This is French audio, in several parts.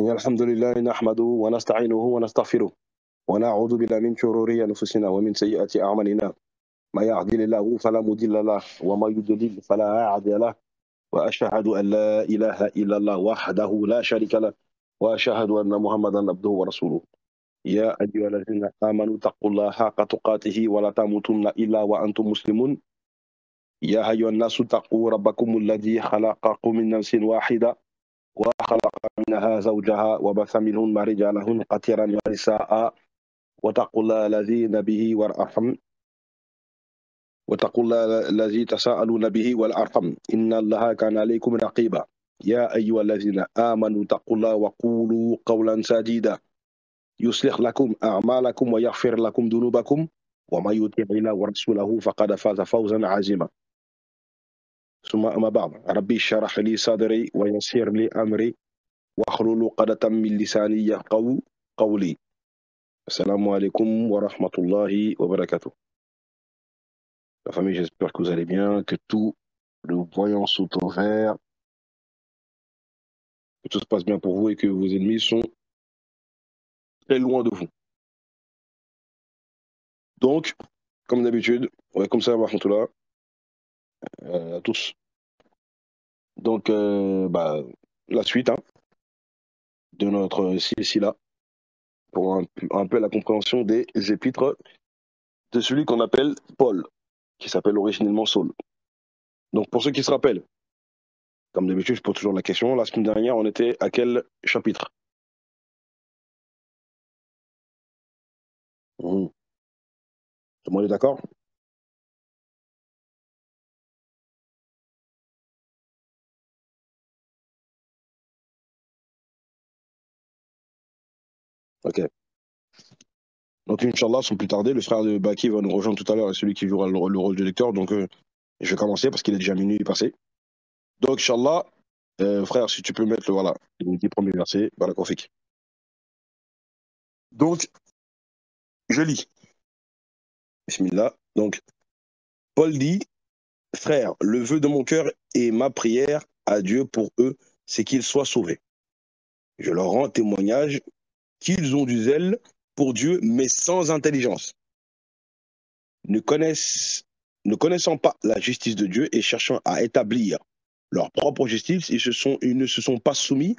إن الحمد لله نحمده ونستعينه ونستغفره ونعوذ بالله من شرور أنفسنا ومن سيئات أعمالنا ما يهدي الله فلا مضل له وما يضلل فلا هادي له وأشهد أن لا إله إلا الله وحده لا شريك له وأشهد أن محمدا عبده ورسوله يا أيها الذين آمنوا اتقوا الله حق تقاته ولا تموتن إلا وأنتم مسلمون يا أيها الناس اتقوا ربكم الذي خلقكم من نفس واحدة وخلق منها زوجها وبث منهما رجالا كثيرا ونساء واتقوا الله الذين به والأرحم واتقوا الله الذي تساءلون به والأرحم إن الله كان عليكم رقيبا يا أيها الذين آمنوا اتقوا الله وقولوا قولا سديدا يصلح لكم أعمالكم ويغفر لكم ذنوبكم ومن يطع الله ورسوله فقد فاز فوزا عظيما ثم أما بعد ربي اشرح لي صدري ويسر لي أمري واحلل عقدة من لساني يفقهوا قولي. Assalamu alaikum wa rahmatullahi wa barakatuh. La famille, j'espère que vous allez bien, que tous les voyants sont au vert, que tout se passe bien pour vous et que vos ennemis sont très loin de vous. Donc, comme d'habitude, ouais, comme ça, wa rahmatullah, à tous. Donc, la suite de notre silsila pour un peu la compréhension des épîtres de celui qu'on appelle Paul, qui s'appelle originellement Saul. Donc, pour ceux qui se rappellent, comme d'habitude, je pose toujours la question. La semaine dernière, on était à quel chapitre? Tout le monde est d'accord? Ok. Donc, Inch'Allah, sans plus tarder, le frère de Baki va nous rejoindre tout à l'heure et celui qui jouera le rôle du lecteur. Donc, je vais commencer parce qu'il est déjà minuit passé. Donc, Inch'Allah, frère, si tu peux mettre les 10 premiers versets, Barakofik. Donc, je lis. Bismillah. Donc, Paul dit, frère, le vœu de mon cœur et ma prière à Dieu pour eux, c'est qu'ils soient sauvés. Je leur rends témoignage qu'ils ont du zèle pour Dieu, mais sans intelligence. Ne connaissant pas la justice de Dieu et cherchant à établir leur propre justice, ils ne se sont pas soumis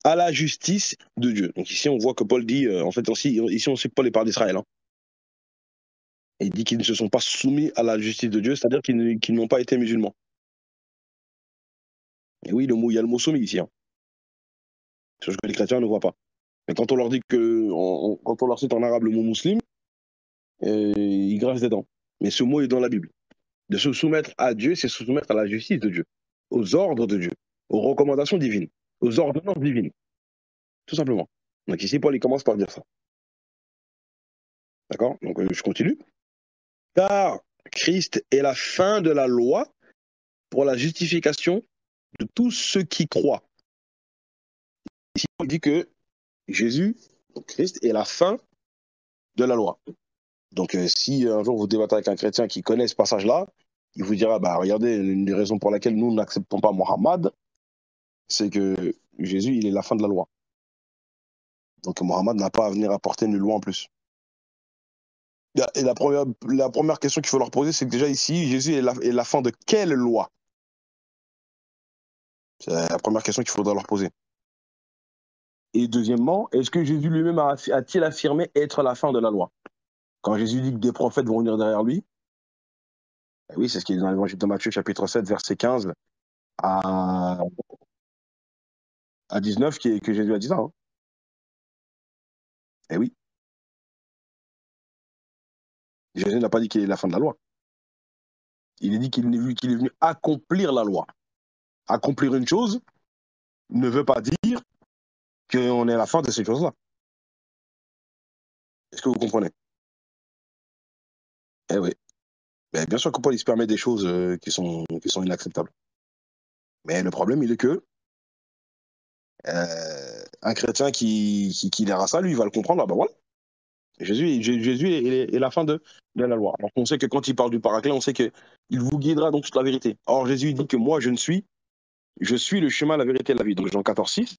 à la justice de Dieu. Donc ici, on voit que Paul dit, en fait, ici on sait que Paul est par d'Israël. Il dit qu'ils ne se sont pas soumis à la justice de Dieu, c'est-à-dire qu'ils n'ont pas été musulmans. Et oui, il y a le mot soumis ici. Chose que les chrétiens ne voient pas. Mais quand on leur dit quand on leur cite en arabe le mot musulman, ils grincent des dents. Mais ce mot est dans la Bible. De se soumettre à Dieu, c'est se soumettre à la justice de Dieu, aux ordres de Dieu, aux recommandations divines, aux ordonnances divines. Tout simplement. Donc ici, Paul, il commence par dire ça. D'accord? Donc je continue. Car Christ est la fin de la loi pour la justification de tous ceux qui croient. Ici, on dit que Jésus, Christ, est la fin de la loi. Donc si un jour vous débattez avec un chrétien qui connaît ce passage-là, il vous dira, regardez, une des raisons pour laquelle nous n'acceptons pas Mohammed, c'est que Jésus, il est la fin de la loi. Donc Mohammed n'a pas à venir apporter une loi en plus. Et la première question qu'il faut leur poser, c'est que déjà ici, Jésus est la fin de quelle loi? C'est la première question qu'il faudra leur poser. Et deuxièmement, est-ce que Jésus lui-même a-t-il affirmé être la fin de la loi? Quand Jésus dit que des prophètes vont venir derrière lui, oui, c'est ce qui est dans l'évangile de Matthieu, chapitre 7, verset 15 à 19, que Jésus a dit ça. Eh oui. Jésus n'a pas dit qu'il est la fin de la loi. Il a dit qu'il est venu accomplir la loi. Accomplir une chose ne veut pas dire qu'on est à la fin de ces choses-là. Est-ce que vous comprenez? Eh oui. Mais bien sûr que Paul il se permet des choses qui sont inacceptables. Mais le problème, il est que un chrétien qui lira ça, lui, il va le comprendre. Voilà. Jésus est la fin de la loi. Alors on sait que quand il parle du paraclet, on sait qu'il vous guidera dans toute la vérité. Or, Jésus dit que moi, je suis le chemin, la vérité et la vie. Donc, Jean 14, 6.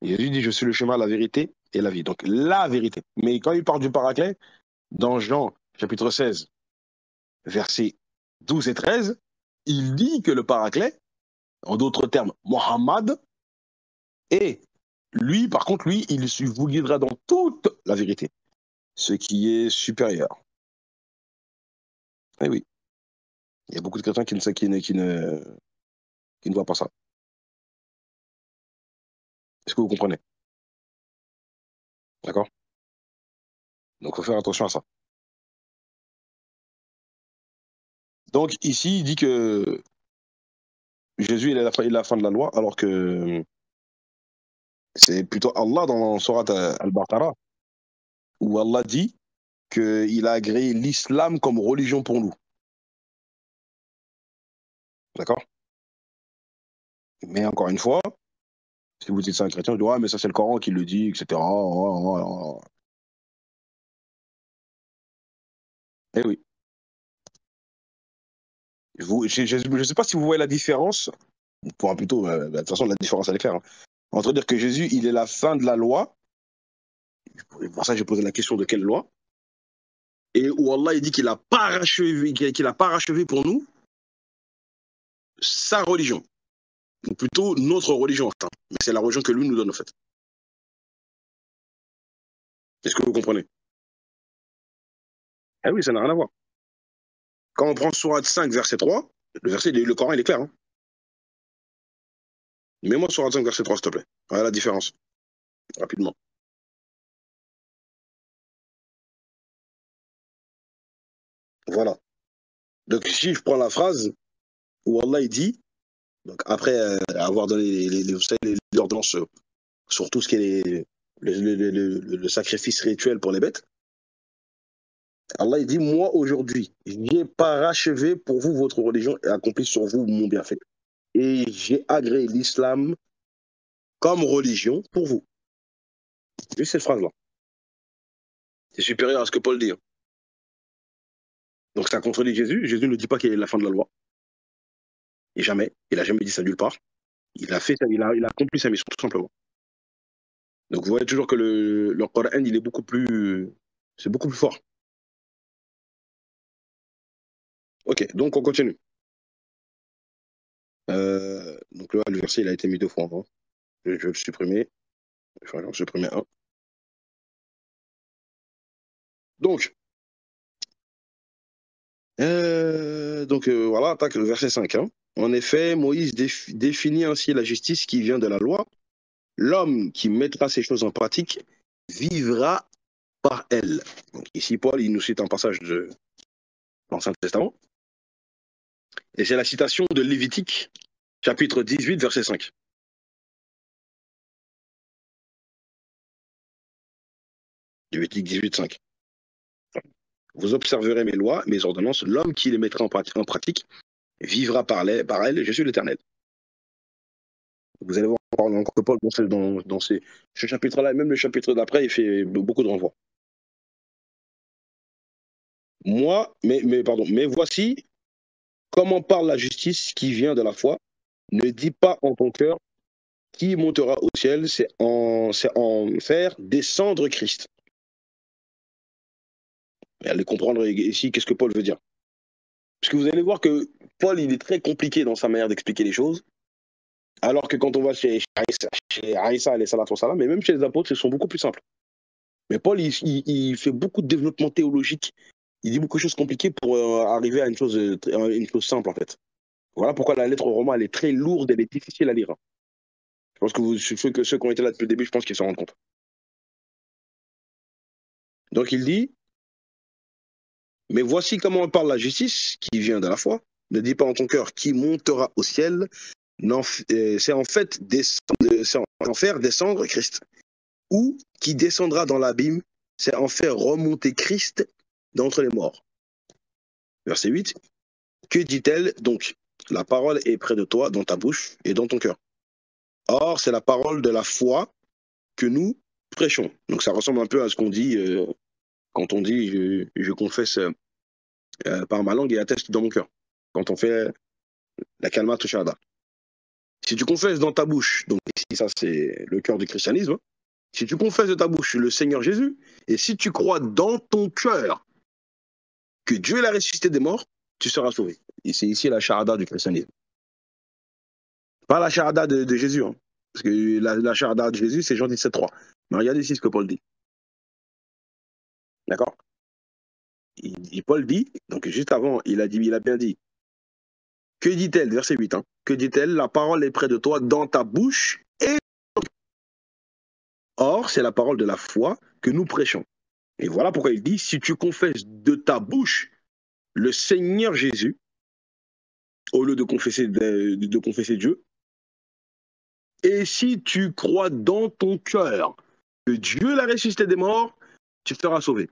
Jésus dit, je suis le chemin, la vérité et la vie. Donc, la vérité. Mais quand il parle du paraclet, dans Jean, chapitre 16, versets 12 et 13, il dit que le paraclet, en d'autres termes, Mohammed, et lui, par contre, lui, il vous guidera dans toute la vérité, ce qui est supérieur. Eh oui, il y a beaucoup de chrétiens qui ne voient pas ça. Est-ce que vous comprenez? D'accord? Donc, il faut faire attention à ça. Donc, ici, il dit que Jésus, il est la fin de la loi, alors que c'est plutôt Allah dans Surat Al-Baqarah, où Allah dit qu'il a agréé l'islam comme religion pour nous. D'accord? Mais encore une fois, si vous dites ça à un chrétien, vous dites, ouais, mais ça c'est le Coran qui le dit, etc. Eh oui. Je ne sais pas si vous voyez la différence, pour plutôt, de toute façon, la différence elle est claire, hein, entre dire que Jésus, il est la fin de la loi, et pour ça j'ai posé la question de quelle loi, et où Allah il dit qu'il a parachevé pour nous sa religion, ou plutôt notre religion, enfin. Mais c'est la religion que lui nous donne en fait. Est-ce que vous comprenez? Eh oui, ça n'a rien à voir. Quand on prend Sourate 5, verset 3, le Coran il est clair. Hein. Mets-moi Sourate 5, verset 3, s'il te plaît. Voilà la différence, rapidement. Voilà. Donc si je prends la phrase où Allah il dit, donc après avoir donné les ordonnances sur tout ce qui est le sacrifice rituel pour les bêtes, Allah il dit, moi aujourd'hui, j'ai parachevé pour vous votre religion et accompli sur vous mon bienfait. Et j'ai agréé l'islam comme religion pour vous. Juste cette phrase-là. C'est supérieur à ce que Paul dit. Hein. Donc ça contredit Jésus. Jésus ne dit pas qu'il est la fin de la loi. Et jamais. Il n'a jamais dit ça nulle part. Il a accompli sa mission, tout simplement. Donc vous voyez toujours que le Coran, il est c'est beaucoup plus fort. Ok, donc on continue. Donc là, le verset, il a été mis 2 fois. Hein. Je vais le supprimer. Je vais en supprimer un. Donc, voilà, attaque le verset 5. Hein. En effet, Moïse définit ainsi la justice qui vient de la loi. L'homme qui mettra ces choses en pratique vivra par elle. Donc ici, Paul, il nous cite un passage de l'Ancien Testament. Et c'est la citation de Lévitique, chapitre 18, verset 5. Lévitique 18, 5. Vous observerez mes lois, mes ordonnances. L'homme qui les mettra en pratique vivra par elle. Je suis l'Éternel. Vous allez voir encore que Paul, dans ce chapitre-là, et même le chapitre d'après, il fait beaucoup de renvois. Mais voici comment parle la justice qui vient de la foi. Ne dis pas en ton cœur qui montera au ciel, c'est en faire descendre Christ. Et allez comprendre ici qu'est-ce que Paul veut dire. Parce que vous allez voir que Paul, il est très compliqué dans sa manière d'expliquer les choses. Alors que quand on va chez Aïssa, mais même chez les apôtres, ils sont beaucoup plus simples. Mais Paul, il fait beaucoup de développement théologique. Il dit beaucoup de choses compliquées pour arriver à une chose simple, en fait. Voilà pourquoi la lettre aux Romains, elle est très lourde, elle est difficile à lire. Je pense que ceux qui ont été là depuis le début, je pense qu'ils s'en rendent compte. Donc il dit, mais voici comment on parle la justice qui vient de la foi. Ne dis pas en ton cœur qui montera au ciel. C'est en fait en faire descendre Christ. Ou qui descendra dans l'abîme, c'est en faire remonter Christ d'entre les morts. Verset 8. Que dit-elle donc? La parole est près de toi, dans ta bouche et dans ton cœur. Or, c'est la parole de la foi que nous prêchons. Donc ça ressemble un peu à ce qu'on dit quand on dit je confesse par ma langue et atteste dans mon cœur. Quand on fait la kalma shahada. Si tu confesses dans ta bouche, donc ici, ça c'est le cœur du christianisme, si tu confesses de ta bouche le Seigneur Jésus, et si tu crois dans ton cœur que Dieu l'a ressuscité des morts, tu seras sauvé. Et c'est ici la charada du christianisme. Pas la charada de Jésus, hein. Parce que la charada de Jésus, c'est Jean 17,3. Mais regardez ici ce que Paul dit. D'accord? Paul dit, donc juste avant, il a bien dit, que dit-elle, verset 8, hein, que dit-elle? La parole est près de toi, dans ta bouche, et or, c'est la parole de la foi que nous prêchons. Et voilà pourquoi il dit, si tu confesses de ta bouche le Seigneur Jésus, au lieu de confesser Dieu, et si tu crois dans ton cœur que Dieu l'a ressuscité des morts, tu seras sauvé.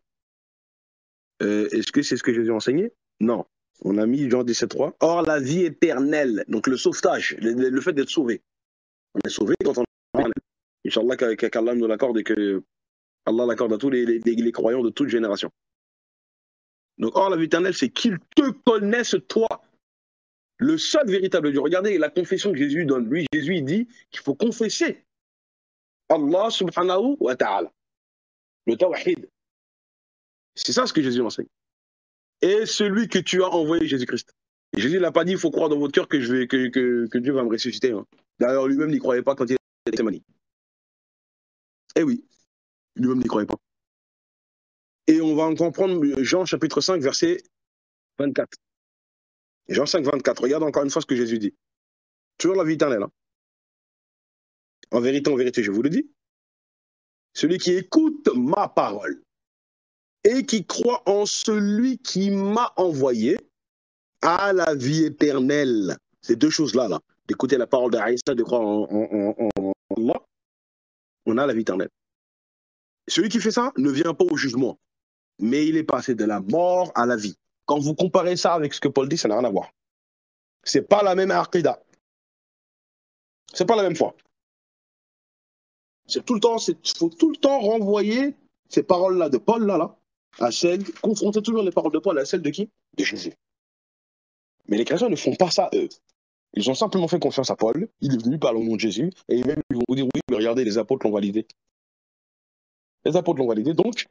Est-ce que c'est ce que Jésus a enseigné? Non. On a mis Jean 17,3. Or, la vie éternelle, donc le sauvetage, le fait d'être sauvé. On est sauvé quand on est. Inch'Allah, qu'Allah nous l'accorde et que Allah l'accorde à tous les croyants de toute génération. Donc, or, la vie éternelle, c'est qu'ils te connaissent, toi, le seul véritable Dieu. Regardez la confession que Jésus donne. Lui, Jésus, il dit qu'il faut confesser Allah subhanahu wa ta'ala. Le tawhid. C'est ça ce que Jésus enseigne. Et celui que tu as envoyé, Jésus-Christ. Et Jésus n'a pas dit il faut croire dans votre cœur que Dieu va me ressusciter. Hein. D'ailleurs, lui-même n'y croyait pas quand il était malade. Eh oui, lui-même n'y croyait pas. Et on va en comprendre Jean chapitre 5, verset 24. Jean 5, 24. Regarde encore une fois ce que Jésus dit. Toujours la vie éternelle. Hein. En vérité, je vous le dis. Celui qui écoute ma parole et qui croit en celui qui m'a envoyé a la vie éternelle. Ces deux choses-là, là, d'écouter la parole d'Aïssa, de croire en Allah, on a la vie éternelle. Celui qui fait ça ne vient pas au jugement, mais il est passé de la mort à la vie. Quand vous comparez ça avec ce que Paul dit, ça n'a rien à voir. C'est pas la même aqida. C'est pas la même foi. C'est tout le temps, faut tout le temps renvoyer ces paroles-là de Paul là, à celles, confronter toujours les paroles de Paul à celles de qui? De Jésus. Mais les chrétiens ne font pas ça, eux. Ils ont simplement fait confiance à Paul, il est venu parler au nom de Jésus, et même ils vont vous dire oui, mais regardez, les apôtres l'ont validé. Les apôtres l'ont validé, donc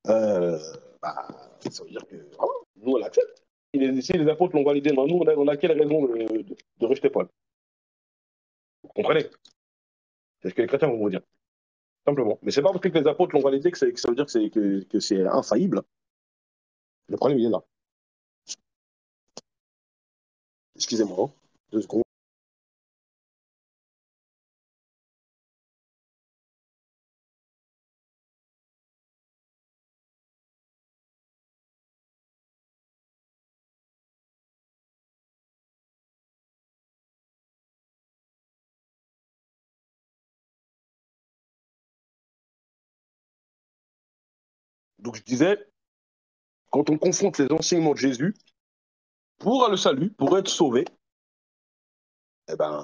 ça veut dire que nous on l'accepte. Si les apôtres l'ont validé, nous on a quelle raison de rejeter Paul? Vous comprenez? C'est ce que les chrétiens vont vous dire. Simplement. Mais c'est pas parce que les apôtres l'ont validé que ça veut dire que c'est infaillible. Le problème, il est là. Excusez-moi, 2 secondes. Donc je disais, quand on confronte les enseignements de Jésus, pour le salut, pour être sauvé, eh ben,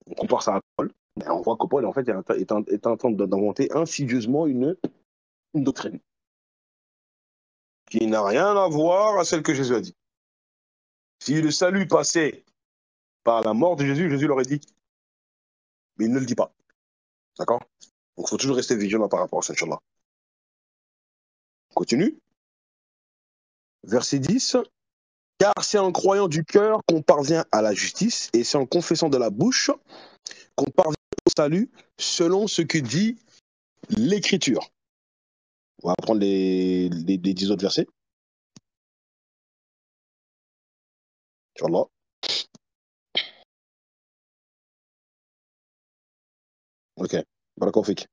on compare ça à Paul. Et on voit que Paul, en fait, est en train d'inventer insidieusement une doctrine qui n'a rien à voir à celle que Jésus a dit. Si le salut passait par la mort de Jésus, Jésus l'aurait dit. Mais il ne le dit pas. D'accord? Donc il faut toujours rester vigilant par rapport à ça, Inch'Allah. On continue. Verset 10. Car c'est en croyant du cœur qu'on parvient à la justice, et c'est en confessant de la bouche qu'on parvient au salut, selon ce que dit l'Écriture. On va prendre les 10 autres versets. Inch'Allah. Ok. Barakofik.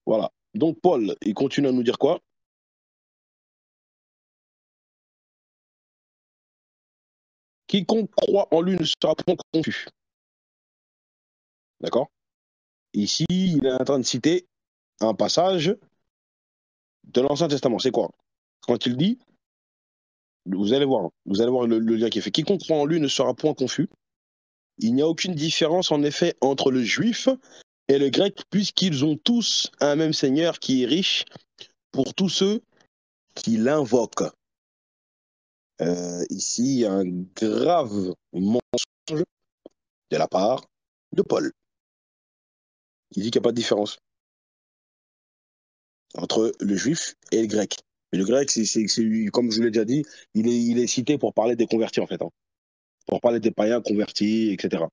Voilà. Donc Paul, il continue à nous dire quoi? Quiconque croit en lui ne sera point confus. D'accord? Ici, il est en train de citer un passage de l'Ancien Testament. C'est quoi? Quand il dit, vous allez voir le lien qui est fait. Quiconque croit en lui ne sera point confus. Il n'y a aucune différence en effet entre le juif et le grec, puisqu'ils ont tous un même Seigneur qui est riche pour tous ceux qui l'invoquent. Ici, il y a un grave mensonge de la part de Paul. Il dit qu'il n'y a pas de différence entre le juif et le grec. Et le grec, comme je vous l'ai déjà dit, il est cité pour parler des convertis, en fait. Hein. Pour parler des païens convertis, etc.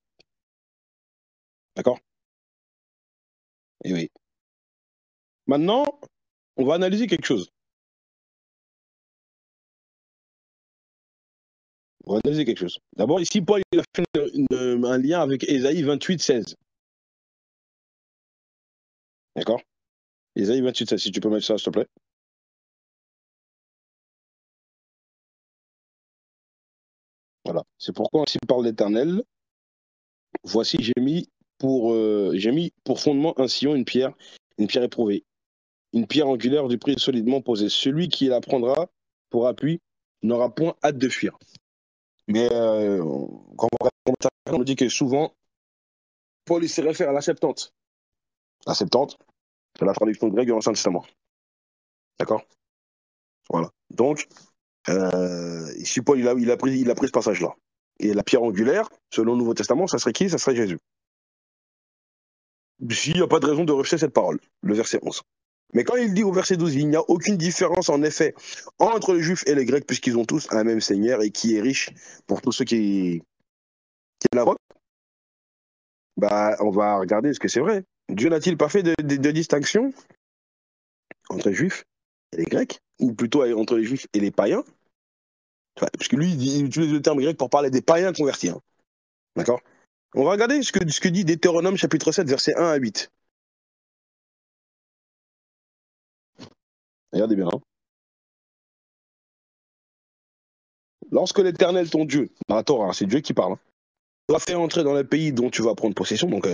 D'accord? Et oui. Maintenant, on va analyser quelque chose. On va analyser quelque chose. D'abord, ici, Paul il a fait un lien avec Ésaïe 28, 16. D'accord? Ésaïe 28, 16, si tu peux mettre ça, s'il te plaît. Voilà. C'est pourquoi ainsi parle l'Éternel. Voici, j'ai mis pour fondement un sillon, une pierre éprouvée, une pierre angulaire du prix solidement posée. Celui qui la prendra pour appui n'aura point hâte de fuir. Mais quand on regarde ça, on dit que souvent, Paul il se réfère à la Septante. La Septante, c'est la traduction grecque de l'Ancien Testament. D'accord? Voilà. Donc, ici, Paul, il a pris ce passage-là. Et la pierre angulaire, selon le Nouveau Testament, ça serait qui? Ça serait Jésus. S'il n'y a pas de raison de rejeter cette parole, le verset 11. Mais quand il dit au verset 12, il n'y a aucune différence en effet entre les Juifs et les Grecs, puisqu'ils ont tous un même Seigneur et qui est riche pour tous ceux qui l'invoquent, bah, on va regarder ce que c'est vrai. Dieu n'a-t-il pas fait de distinction entre les Juifs et les Grecs, ou plutôt entre les Juifs et les païens? Parce que lui, il utilise le terme grec pour parler des païens convertis. Hein. D'accord? On va regarder ce que dit Deutéronome chapitre 7, versets 1 à 8. Regardez bien. Hein. Lorsque l'Éternel, ton Dieu, dans la Torah, c'est Dieu qui parle, hein, va faire entrer dans le pays dont tu vas prendre possession, donc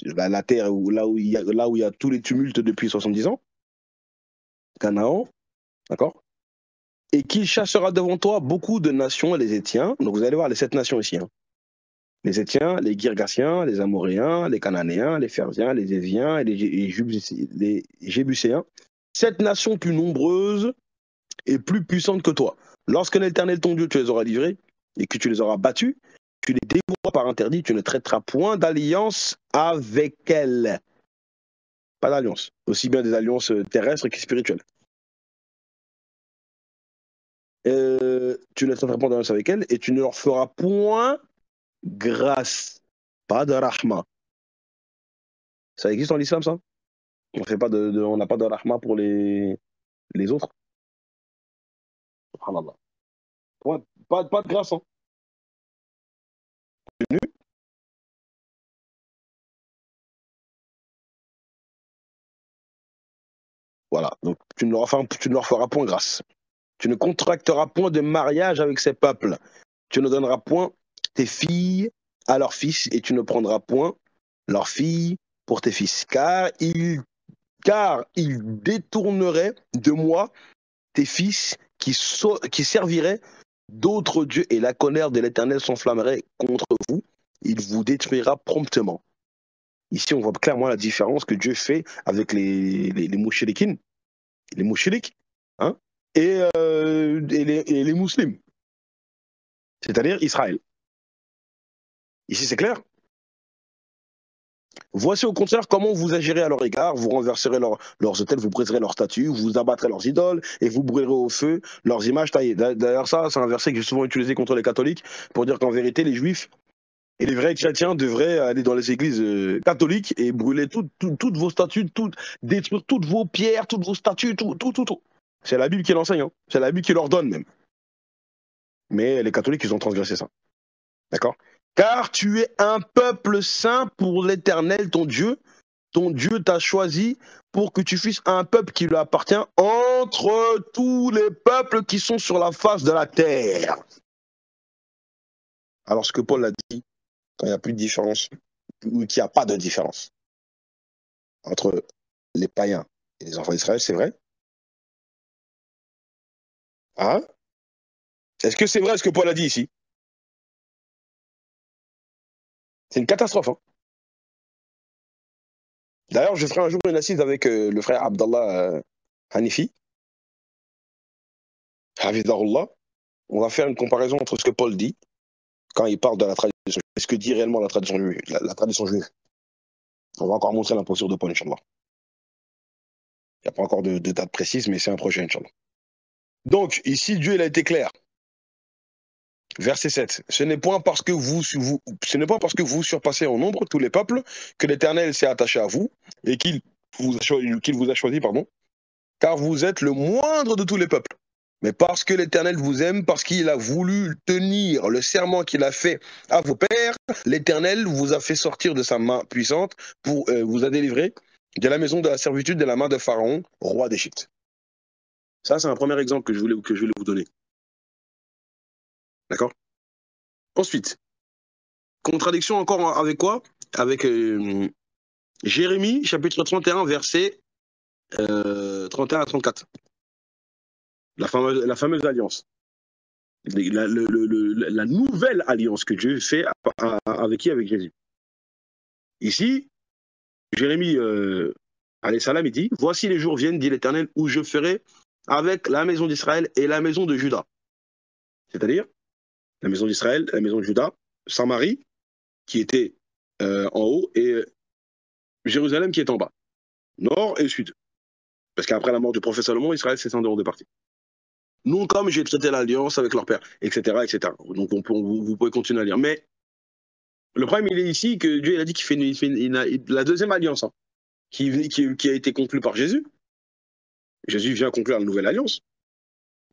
la terre là où il y a tous les tumultes depuis 70 ans, Canaan, d'accord? Et qu'il chassera devant toi beaucoup de nations, les Étiens. Donc vous allez voir les 7 nations ici. Hein. Les Étiens, les Girgasiens, les Amoréens, les Cananéens, les Phersiens, les Éviens et les Jébuséens. 7 nations plus nombreuses et plus puissantes que toi. Lorsque l'Éternel ton Dieu tu les auras livrés et que tu les auras battus, tu les dévoueras par interdit, tu ne traiteras point d'alliance avec elles. Pas d'alliance. Aussi bien des alliances terrestres que spirituelles. Tu ne traiteras pas d'alliance avec elles et tu ne leur feras point grâce. Pas de rahma. Ça existe en islam, ça? On n'a pas de rahma pour les autres? Subhanallah. Ouais, pas de grâce. Hein. Voilà. Donc, tu ne leur feras point grâce. Tu ne contracteras point de mariage avec ces peuples. Tu ne donneras point tes filles à leurs fils et tu ne prendras point leurs filles pour tes fils. Car ils détourneraient de moi tes fils qui serviraient d'autres dieux et la colère de l'Éternel s'enflammerait contre vous. Il vous détruira promptement. Ici, on voit clairement la différence que Dieu fait avec les mouchriquines, les mouchriques, hein, et les musulmans, c'est-à-dire Israël. Ici, c'est clair. Voici au contraire comment vous agirez à leur égard. Vous renverserez leurs autels, vous briserez leurs statues, vous abattrez leurs idoles et vous brûlerez au feu leurs images taillées. D'ailleurs, ça, c'est un verset que j'ai souvent utilisé contre les catholiques pour dire qu'en vérité, les juifs et les vrais chrétiens devraient aller dans les églises catholiques et brûler toutes vos statues, détruire toutes vos pierres, toutes vos statues, tout. C'est la Bible qui l'enseigne. Hein. C'est la Bible qui leur donne même. Mais les catholiques, ils ont transgressé ça. D'accord? Car tu es un peuple saint pour l'Éternel, ton Dieu. Ton Dieu t'a choisi pour que tu fasses un peuple qui lui appartient entre tous les peuples qui sont sur la face de la terre. Alors ce que Paul a dit, quand il n'y a plus de différence, ou qu'il n'y a pas de différence entre les païens et les enfants d'Israël, c'est vrai? Hein? Est-ce que c'est vrai ce que Paul a dit ici? C'est une catastrophe. Hein? D'ailleurs, je ferai un jour une assise avec le frère Abdallah Hanifi, Hafizahullah, on va faire une comparaison entre ce que Paul dit quand il parle de la tradition et ce que dit réellement la tradition juive. La tradition juive. On va encore montrer l'imposture de Paul, Inch'Allah. Il n'y a pas encore de date précise, mais c'est un projet, Inch'Allah. Donc, ici, Dieu, il a été clair. Verset 7. Ce n'est pas parce que vous surpassez en nombre tous les peuples que l'Éternel s'est attaché à vous et qu'il vous a choisi, pardon, car vous êtes le moindre de tous les peuples. Mais parce que l'Éternel vous aime, parce qu'il a voulu tenir le serment qu'il a fait à vos pères, l'Éternel vous a fait sortir de sa main puissante, vous a délivré de la maison de la servitude, de la main de Pharaon, roi d'Égypte. Ça, c'est un premier exemple que je voulais vous donner. D'accord? Ensuite, contradiction encore avec quoi? Avec Jérémie, chapitre 31, versets 31 à 34. La fameuse alliance. La nouvelle alliance que Dieu fait avec qui? Avec Jésus. Ici, Jérémie, alayhi salam, il dit, voici les jours viennent, dit l'Éternel, où je ferai avec la maison d'Israël et la maison de Juda. C'est-à-dire, la maison d'Israël, la maison de Juda, Samarie, qui était en haut, et Jérusalem, qui est en bas. Nord et sud. Parce qu'après la mort du prophète Salomon, Israël s'est scindé en deux parties. Non comme j'ai traité l'alliance avec leur père, etc., etc. Donc vous pouvez continuer à lire. Mais le problème, il est ici que Dieu il a dit qu'il fait la deuxième alliance, hein, qui a été conclue par Jésus. Jésus vient conclure la nouvelle alliance.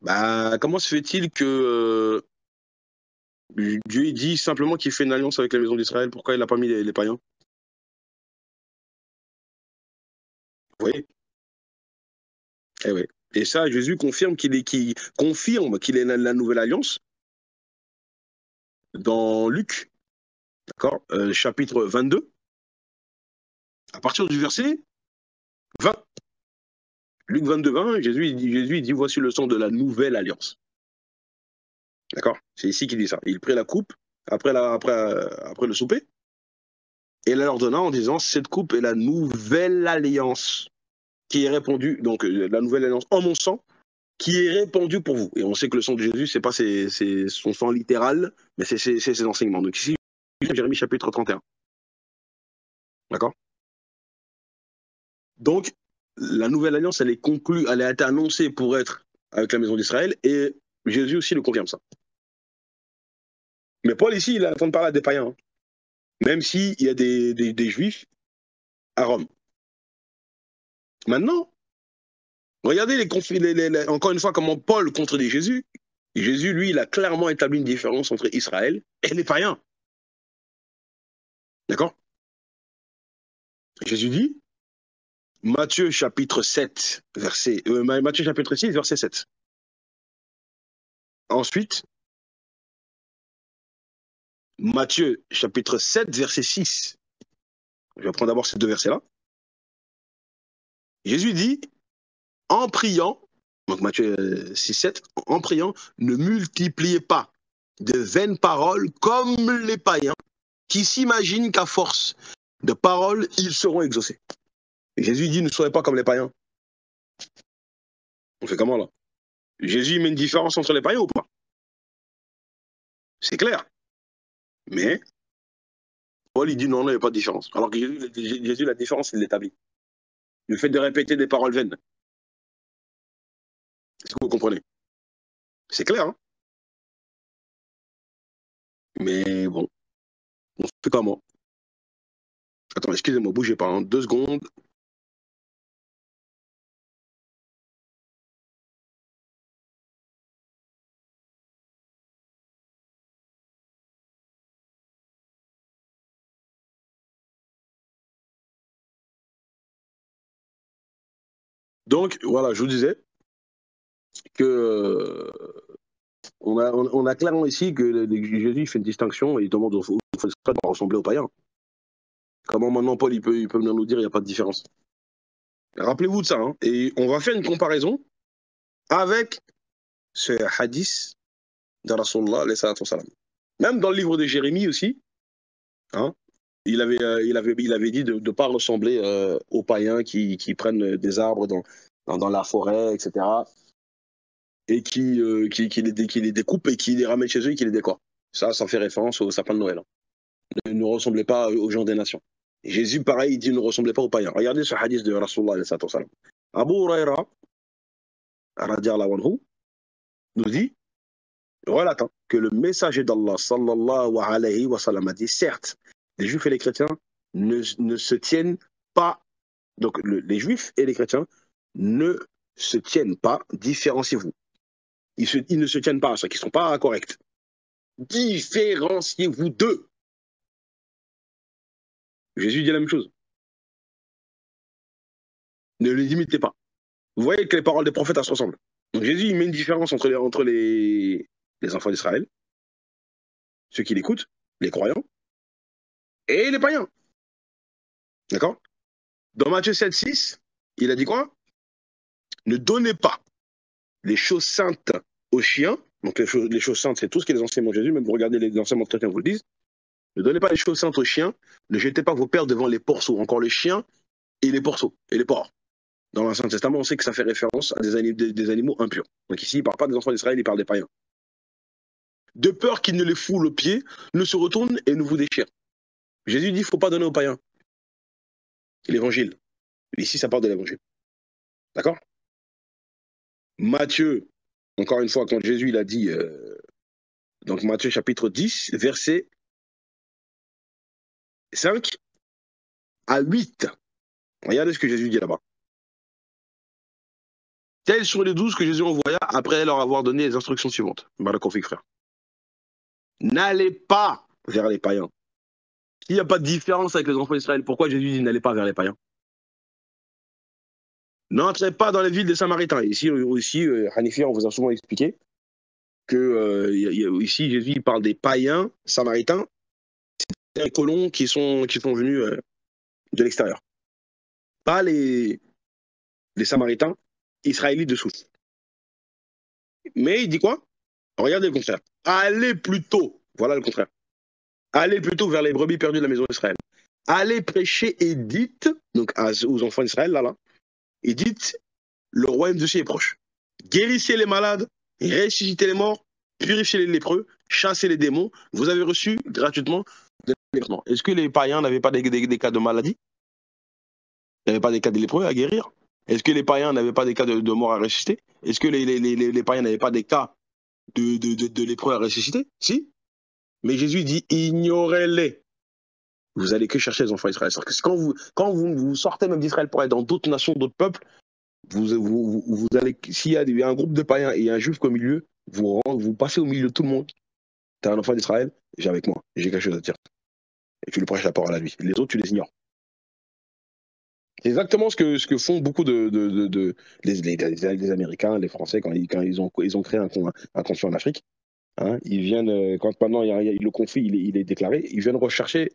Bah, comment se fait-il que Dieu il dit simplement qu'il fait une alliance avec la maison d'Israël? Pourquoi il n'a pas mis les païens? Vous voyez? Eh ouais. Et ça, Jésus confirme qu'il est la nouvelle alliance dans Luc, d'accord, chapitre 22, à partir du verset 20. Luc 22, 20, Jésus il dit voici le sang de la nouvelle alliance. D'accord? C'est ici qu'il dit ça. Il prit la coupe après le souper et la leur donna en disant cette coupe est la nouvelle alliance qui est répandue, donc la nouvelle alliance en mon sang, qui est répandue pour vous. Et on sait que le sang de Jésus, c'est pas son sang littéral, mais c'est ses enseignements. Donc ici, Jérémie chapitre 31. D'accord? Donc, la nouvelle alliance, elle est conclue, elle a été annoncée pour être avec la maison d'Israël, et Jésus aussi le confirme ça. Mais Paul ici, il est en train de parler à des païens, hein. Même s'il y a des juifs à Rome. Maintenant, regardez encore une fois comment Paul contredit Jésus. Jésus, lui, il a clairement établi une différence entre Israël et les païens. D'accord? Jésus dit, Matthieu chapitre 7, Matthieu chapitre 6, verset 7. Ensuite, Matthieu chapitre 7, verset 6. Je vais prendre d'abord ces deux versets-là. Jésus dit, en priant, donc Matthieu 6, 7, en priant, ne multipliez pas de vaines paroles comme les païens qui s'imaginent qu'à force de paroles, ils seront exaucés. Et Jésus dit, ne soyez pas comme les païens. On fait comment là? Jésus met une différence entre les païens ou pas? C'est clair. Mais Paul, il dit non, il n'y a pas de différence. Alors que Jésus, la différence, il l'établit. Le fait de répéter des paroles vaines. Est-ce que vous comprenez? C'est clair, hein? Mais bon, on fait comment? Attends, excusez-moi, bougez pas, hein, 2 secondes. Donc, voilà, je vous disais que on a clairement ici que Jésus fait une distinction et il demande aux frères de ressembler aux païens. Comment maintenant Paul il peut venir nous dire qu'il n'y a pas de différence? Rappelez-vous de ça, hein, et on va faire une comparaison avec ce hadith de Rasulullah, alayhi salatu wassalam. Même dans le livre de Jérémie aussi, hein, il avait dit de ne pas ressembler aux païens qui prennent des arbres dans la forêt, etc. et qui les découpe et qui les ramène chez eux et qui les décore. Ça fait référence au sapin de Noël. Hein. Ne ressemblez pas aux gens des nations. Et Jésus, pareil, il dit ne ressemblez pas aux païens. Regardez ce hadith de Rasulullah alayhi wa sallam. Abu Huraira, radiallahu anhu, nous dit, relate que le messager d'Allah, sallallahu alayhi wa sallam, a dit, certes, les juifs et les chrétiens ne se tiennent pas, donc les juifs et les chrétiens ne se tiennent pas, différenciez-vous. Ils ne se tiennent pas, c'est-à-dire qu'ils ne sont pas corrects. Différenciez-vous d'eux. Jésus dit la même chose. Ne les imitez pas. Vous voyez que les paroles des prophètes, elles se ressemblent. Donc Jésus, il met une différence entre les enfants d'Israël, ceux qui l'écoutent, les croyants, et les païens. D'accord? Dans Matthieu 7,6, il a dit quoi? Ne donnez pas les choses saintes aux chiens. Donc les choses saintes, c'est tout ce qui est les enseignements de Jésus. Même vous regardez les enseignements chrétiens vous le disent. Ne donnez pas les choses saintes aux chiens. Ne jetez pas vos pères devant les porceaux. Encore les chiens et les porceaux et les porcs. Dans l'Ancien Testament, on sait que ça fait référence à des animaux impurs. Donc ici, il ne parle pas des enfants d'Israël, il parle des païens. De peur qu'ils ne les foulent aux pieds, ne se retournent et ne vous déchirent. Jésus dit, il ne faut pas donner aux païens. L'évangile. Ici, ça parle de l'évangile. D'accord? Matthieu, encore une fois, quand Jésus il a dit, donc Matthieu chapitre 10, verset 5 à 8. Regardez ce que Jésus dit là-bas. Tels sont les 12 que Jésus envoya après leur avoir donné les instructions suivantes. Barakofik, frère. N'allez pas vers les païens. S'il n'y a pas de différence avec les enfants d'Israël, pourquoi Jésus dit n'allez pas vers les païens? N'entrez pas dans les villes des Samaritains. Ici, Hanifi, on vous a souvent expliqué que ici, Jésus parle des païens samaritains, c'est des colons qui sont venus de l'extérieur. Pas les Samaritains israélites de souche. Mais il dit quoi? Regardez le contraire. Allez plutôt, voilà le contraire. Allez plutôt vers les brebis perdues de la maison d'Israël. Allez prêcher et dites, donc aux enfants d'Israël, là, et dites, le royaume de Dieu est proche. Guérissez les malades, ressuscitez les morts, purifiez les lépreux, chassez les démons. Vous avez reçu gratuitement des guérissements. Est-ce que les païens n'avaient pas des cas de maladie? Il n'y avait pas des cas de lépreux à guérir? Est-ce que les païens n'avaient pas des cas de mort à ressusciter? Est-ce que les païens n'avaient pas des cas de lépreux à ressusciter? Si. Mais Jésus dit, ignorez-les. Vous allez que chercher les enfants d'Israël. C'est-à-dire que quand vous sortez même d'Israël pour aller dans d'autres nations, d'autres peuples, vous allez, s'il y a un groupe de païens et un juif au milieu, vous passez au milieu de tout le monde. Tu es un enfant d'Israël, j'ai avec moi, j'ai quelque chose à dire. Et tu lui prêches la parole à lui. Les autres, tu les ignores. C'est exactement ce que font beaucoup les Américains, les Français, quand ils ont créé un conflit en Afrique. Hein, ils viennent, quand maintenant le conflit il est déclaré, ils viennent rechercher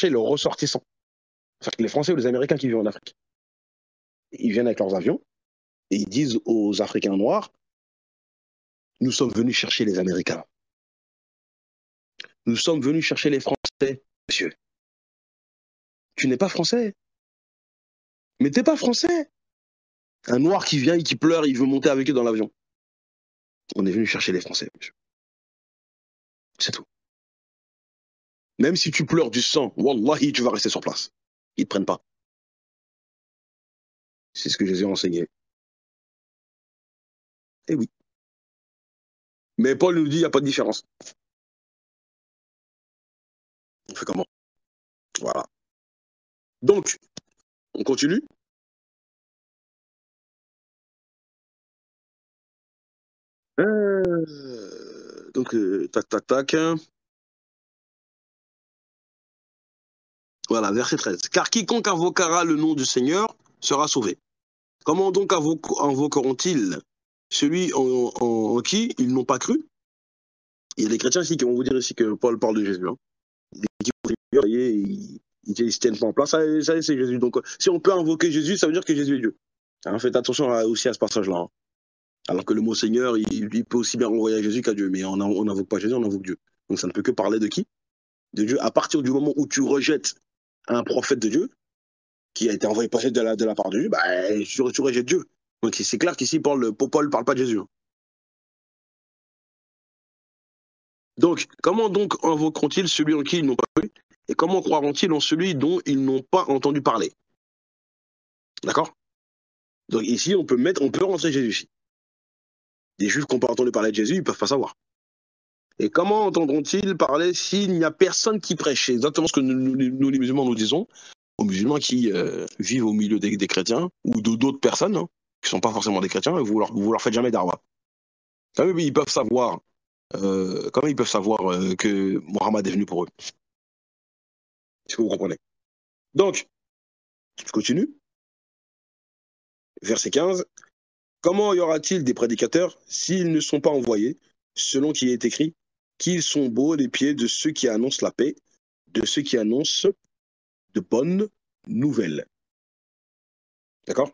leurs ressortissants. C'est-à-dire que les Français ou les Américains qui vivent en Afrique, ils viennent avec leurs avions et ils disent aux Africains noirs, nous sommes venus chercher les Américains. Nous sommes venus chercher les Français, monsieur. Tu n'es pas français. Mais t'es pas français. Un noir qui vient et qui pleure, il veut monter avec eux dans l'avion. On est venu chercher les Français, monsieur. C'est tout. Même si tu pleures du sang, wallahi, tu vas rester sur place. Ils ne te prennent pas. C'est ce que Jésus a enseigné. Eh oui. Mais Paul nous dit, il n'y a pas de différence. On fait comment? Voilà. Donc, on continue. Donc, tac, tac, tac. Voilà, verset 13. Car quiconque invoquera le nom du Seigneur sera sauvé. Comment donc invoqueront-ils celui en qui ils n'ont pas cru? Il y a des chrétiens ici qui vont vous dire ici que Paul parle de Jésus. Hein. Ils ne se tiennent pas en place. Ça c'est Jésus. Donc, si on peut invoquer Jésus, ça veut dire que Jésus est Dieu. Hein, faites attention aussi à ce passage-là. Hein. Alors que le mot Seigneur, il peut aussi bien renvoyer à Jésus qu'à Dieu. Mais on n'invoque pas Jésus, on invoque Dieu. Donc ça ne peut que parler de qui? De Dieu. À partir du moment où tu rejettes un prophète de Dieu, qui a été envoyé de la part de Dieu, bah, tu rejettes Dieu. Donc c'est clair qu'ici, Paul ne parle pas de Jésus. Hein. Donc, comment donc invoqueront-ils celui en qui ils n'ont pas cru? Et comment croiront-ils en celui dont ils n'ont pas entendu parler? D'accord? Donc ici, on peut rentrer Jésus ici. Les Juifs qui n'ont pas entendu parler de Jésus, ils ne peuvent pas savoir. Et comment entendront-ils parler s'il n'y a personne qui prêche? C'est exactement ce que nous, les musulmans, nous disons aux musulmans qui vivent au milieu des chrétiens ou d'autres personnes hein, qui ne sont pas forcément des chrétiens, et vous leur faites jamais d'arwa. Quand même, ils peuvent savoir, que Mohammed est venu pour eux. Est-ce que vous comprenez? Donc, je continue. Verset 15. Comment y aura-t-il des prédicateurs s'ils ne sont pas envoyés, selon qu'il est écrit, qu'ils sont beaux les pieds de ceux qui annoncent la paix, de ceux qui annoncent de bonnes nouvelles. D'accord?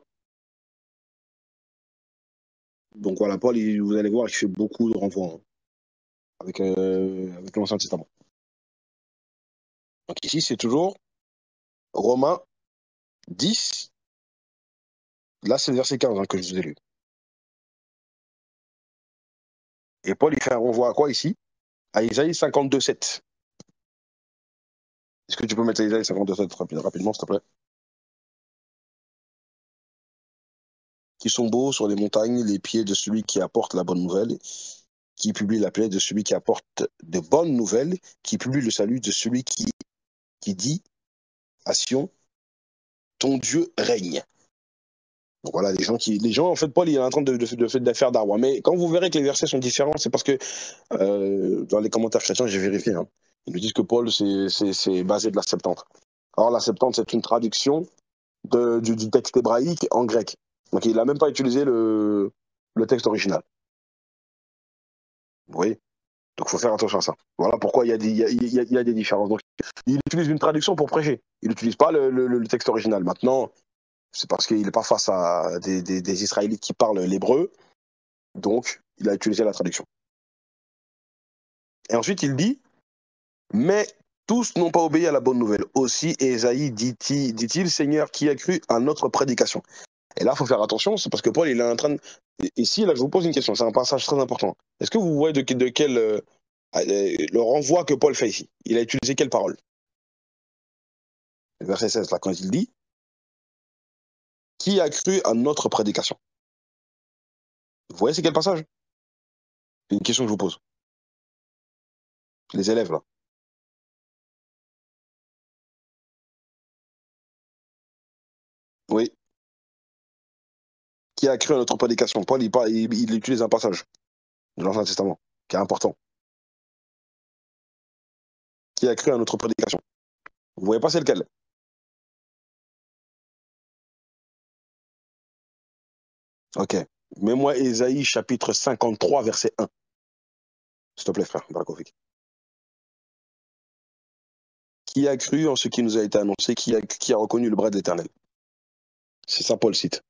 Donc voilà, Paul, vous allez voir qu'il fait beaucoup de renvois hein, avec l'Ancien Testament. Donc ici, c'est toujours Romains 10. Là, c'est le verset 15 hein, que je vous ai lu. Et Paul, il fait un renvoi à quoi ici? À Isaïe 52,7. Est-ce que tu peux mettre Isaïe 52,7 rapidement, s'il te plaît? Qui sont beaux sur les montagnes, les pieds de celui qui apporte la bonne nouvelle, qui publie la plaie de celui qui apporte de bonnes nouvelles, qui publie le salut de celui qui dit à Sion, ton Dieu règne. Donc voilà, les gens, en fait, Paul, il est en train de faire d'arwa. Mais quand vous verrez que les versets sont différents, c'est parce que dans les commentaires chrétiens, j'ai vérifié. Hein, ils nous disent que Paul, c'est basé de la Septante. Or, la Septante, c'est une traduction du texte hébraïque en grec. Donc, il n'a même pas utilisé le texte original. Vous voyez? Donc, il faut faire attention à ça. Voilà pourquoi il y a des différences. Donc, il utilise une traduction pour prêcher. Il n'utilise pas le texte original. Maintenant, c'est parce qu'il n'est pas face à des Israélites qui parlent l'hébreu. Donc, il a utilisé la traduction. Et ensuite, il dit, mais tous n'ont pas obéi à la bonne nouvelle. Aussi, Ésaïe dit-il, Seigneur, qui a cru à notre prédication. Et là, il faut faire attention, c'est parce que Paul, il est en train de... Ici, là, je vous pose une question, c'est un passage très important. Est-ce que vous voyez de quel... le renvoi que Paul fait ici? Il a utilisé quelle parole? Verset 16, là, quand il dit, qui a cru à notre prédication? Vous voyez, c'est quel passage? C'est une question que je vous pose. Les élèves, là. Oui. Qui a cru à notre prédication? Paul, il utilise un passage de l'Ancien Testament, qui est important. Qui a cru à notre prédication? Vous voyez pas c'est lequel? Ok. Mets-moi Ésaïe chapitre 53, verset 1. S'il te plaît, frère. Barakovic. Qui a cru en ce qui nous a été annoncé? Qui a reconnu le bras de l'Éternel? C'est ça, Paul cite.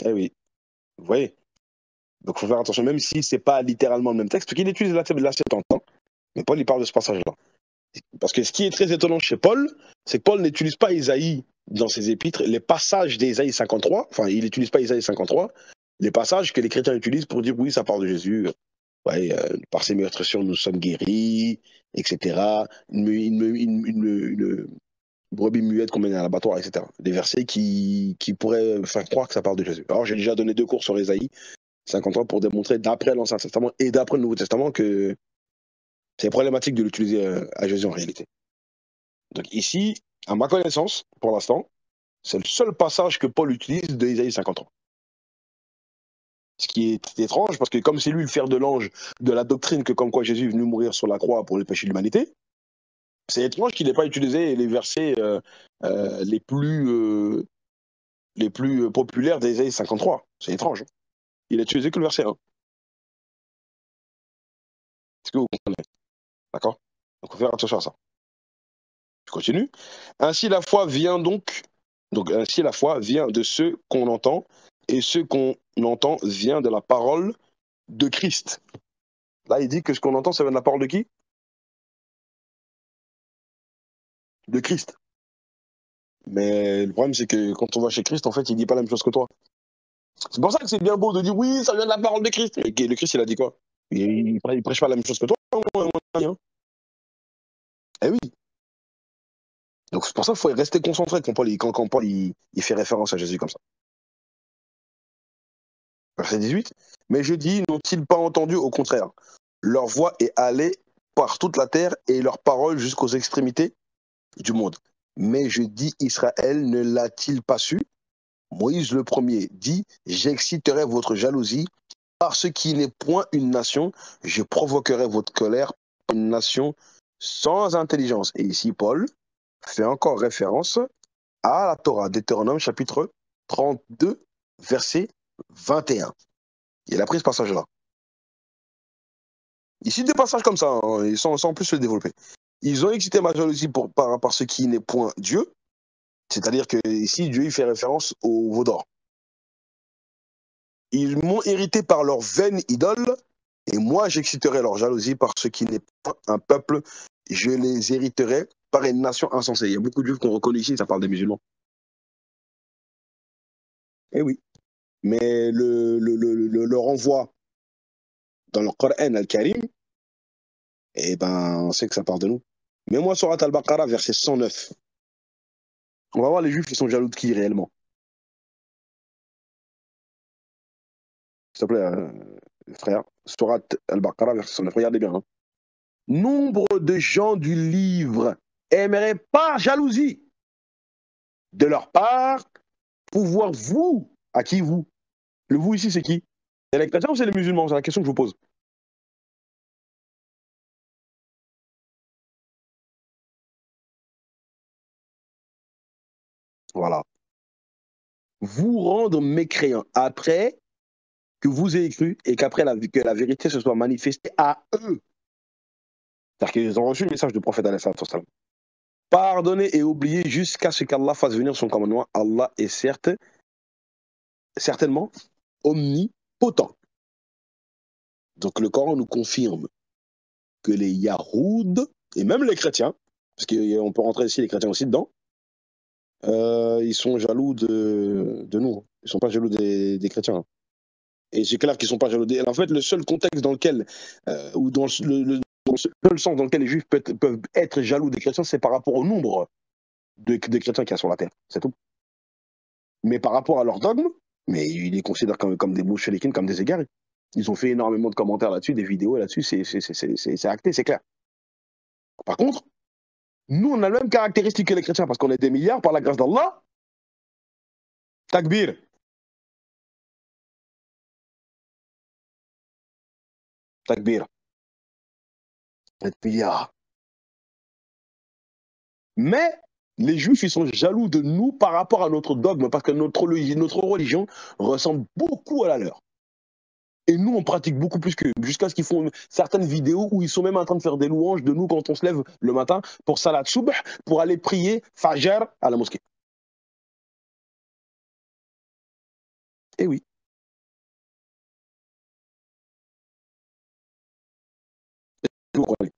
Eh oui. Vous voyez? Donc, il faut faire attention, même si c'est pas littéralement le même texte, parce qu'il utilise la Septante. Mais Paul, il parle de ce passage-là. Parce que ce qui est très étonnant chez Paul, c'est que Paul n'utilise pas Isaïe dans ses épîtres. Les passages d'Ésaïe 53, enfin, il n'utilise pas Isaïe 53, les passages que les chrétiens utilisent pour dire oui, ça parle de Jésus. Ouais, par ses meurtrissures, nous sommes guéris, etc. Une brebis muette qu'on mène à l'abattoir, etc. Des versets qui pourraient faire croire que ça parle de Jésus. Alors, j'ai déjà donné 2 cours sur Ésaïe 53 pour démontrer d'après l'Ancien Testament et d'après le Nouveau Testament que c'est problématique de l'utiliser à Jésus en réalité. Donc ici, à ma connaissance, pour l'instant, c'est le seul passage que Paul utilise de Isaïe 53. Ce qui est étrange, parce que comme c'est lui le fer de l'ange de la doctrine que comme quoi Jésus est venu mourir sur la croix pour les péchés de l'humanité, c'est étrange qu'il n'ait pas utilisé les versets les plus populaires d'Ésaïe 53. C'est étrange. Il a utilisé que le verset 1. Est-ce que vous comprenez? D'accord? Donc, il faut faire attention à ça. Je continue. Ainsi la foi vient ainsi la foi vient de ce qu'on entend, et ce qu'on entend vient de la parole de Christ. Là, il dit que ce qu'on entend, ça vient de la parole de qui? De Christ. Mais le problème, c'est que quand on va chez Christ, en fait, il dit pas la même chose que toi. C'est pour ça que c'est bien beau de dire oui, ça vient de la parole de Christ. Mais le Christ, il a dit quoi? Il prêche pas la même chose que toi, mon ami, hein. Eh oui. Donc c'est pour ça qu'il faut rester concentré quand Paul il fait référence à Jésus comme ça. Verset 18. Mais je dis, n'ont-ils pas entendu? Au contraire, leur voix est allée par toute la terre et leur parole jusqu'aux extrémités du monde. Mais je dis, Israël ne l'a-t-il pas su? Moïse le premier dit, j'exciterai votre jalousie par ce qui n'est point une nation, je provoquerai votre colère par une nation sans intelligence. Et ici, Paul fait encore référence à la Torah, Deutéronome chapitre 32, verset 21. Il a pris ce passage-là. Ici, des passages comme ça, hein, ils sont sans plus le développer. Ils ont excité ma jalousie par ce qui n'est point Dieu, c'est-à-dire que ici, Dieu il fait référence au veau d'or. Ils m'ont hérité par leur vaine idole, et moi j'exciterai leur jalousie par ce qui n'est pas un peuple, je les hériterai par une nation insensée. Il y a beaucoup de juifs qu'on reconnaît ici, ça parle des musulmans. Eh oui. Mais le renvoi dans le Coran al-Karim, eh ben, on sait que ça parle de nous. Mais moi, Surat al-Baqarah, verset 109. On va voir les juifs qui sont jaloux de qui réellement. S'il te plaît, frère. Surat al-Baqarah, verset 109. Regardez bien. Hein. Nombre de gens du livre aimeraient par jalousie de leur part pouvoir vous. À qui vous? Le vous ici, c'est qui? C'est les chrétiens ou c'est les musulmans? C'est la question que je vous pose. Voilà. Vous rendre mécréants après que vous ayez cru et qu'après que la vérité se soit manifestée à eux. C'est-à-dire qu'ils ont reçu le message du prophète alayhi salam. Pardonner et oublier jusqu'à ce qu'Allah fasse venir son commandement. Allah est certainement omnipotent. Donc le Coran nous confirme que les Yahoud, et même les chrétiens, parce qu'on peut rentrer ici les chrétiens aussi dedans, ils sont jaloux de nous. Ils ne sont pas jaloux des chrétiens. Et c'est clair qu'ils ne sont pas jaloux. En fait, le seul contexte dans lequel, ou dans le seul sens dans lequel les juifs peuvent être jaloux des chrétiens, c'est par rapport au nombre de chrétiens qu'il y a sur la terre. C'est tout. Mais par rapport à leur dogme, mais ils les considèrent comme des boucheliquines, comme des égarés. Ils ont fait énormément de commentaires là-dessus, des vidéos là-dessus, c'est acté, c'est clair. Par contre, nous, on a la même caractéristique que les chrétiens parce qu'on est des milliards par la grâce d'Allah. Takbir. Takbir. Des milliards. Mais les juifs, ils sont jaloux de nous par rapport à notre dogme parce que notre religion ressemble beaucoup à la leur. Et nous, on pratique beaucoup plus qu'eux, jusqu'à ce qu'ils font certaines vidéos où ils sont même en train de faire des louanges de nous quand on se lève le matin pour Salat Subh, pour aller prier Fajr à la mosquée. Eh oui. Vous comprenez.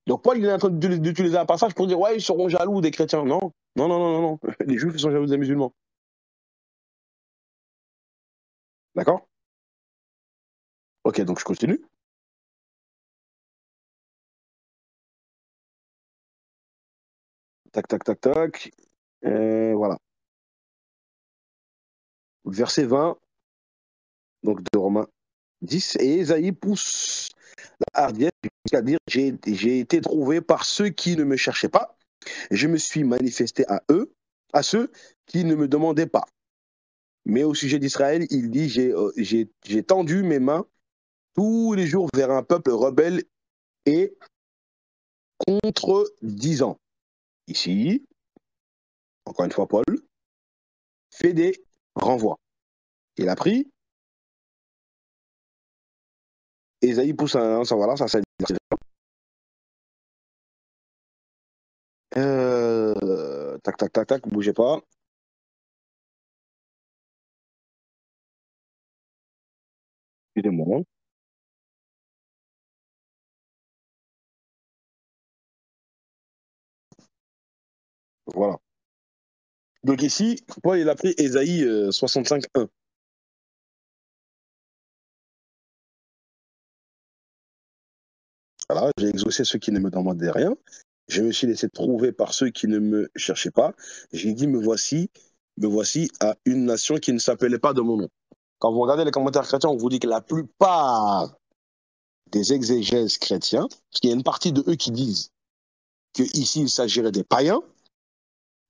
Donc Paul, il est en train d'utiliser un passage pour dire ouais, ils seront jaloux des chrétiens. Non, non, non, non, non, non. Les juifs, ils sont jaloux des musulmans. D'accord? Ok, donc je continue. Tac, tac, tac, tac. Voilà. Verset 20, donc de Romains 10. Et Ésaïe pousse la hardiesse, c'est-à-dire j'ai été trouvé par ceux qui ne me cherchaient pas. Je me suis manifesté à eux, à ceux qui ne me demandaient pas. Mais au sujet d'Israël, il dit j'ai tendu mes mains tous les jours vers un peuple rebelle et contredisant. Ici, encore une fois, Paul fait des renvois. Il a pris, Ésaïe pousse ça voilà, ça c'est tac, tac, tac, tac, bougez pas. Excusez-moi. Voilà. Donc ici, Paul il a pris Ésaïe 65.1. Voilà, j'ai exaucé ceux qui ne me demandaient rien. Je me suis laissé trouver par ceux qui ne me cherchaient pas. J'ai dit, me voici à une nation qui ne s'appelait pas de mon nom. Quand vous regardez les commentaires chrétiens, on vous dit que la plupart des exégèses chrétiens, parce qu'il y a une partie de eux qui disent qu'ici il s'agirait des païens,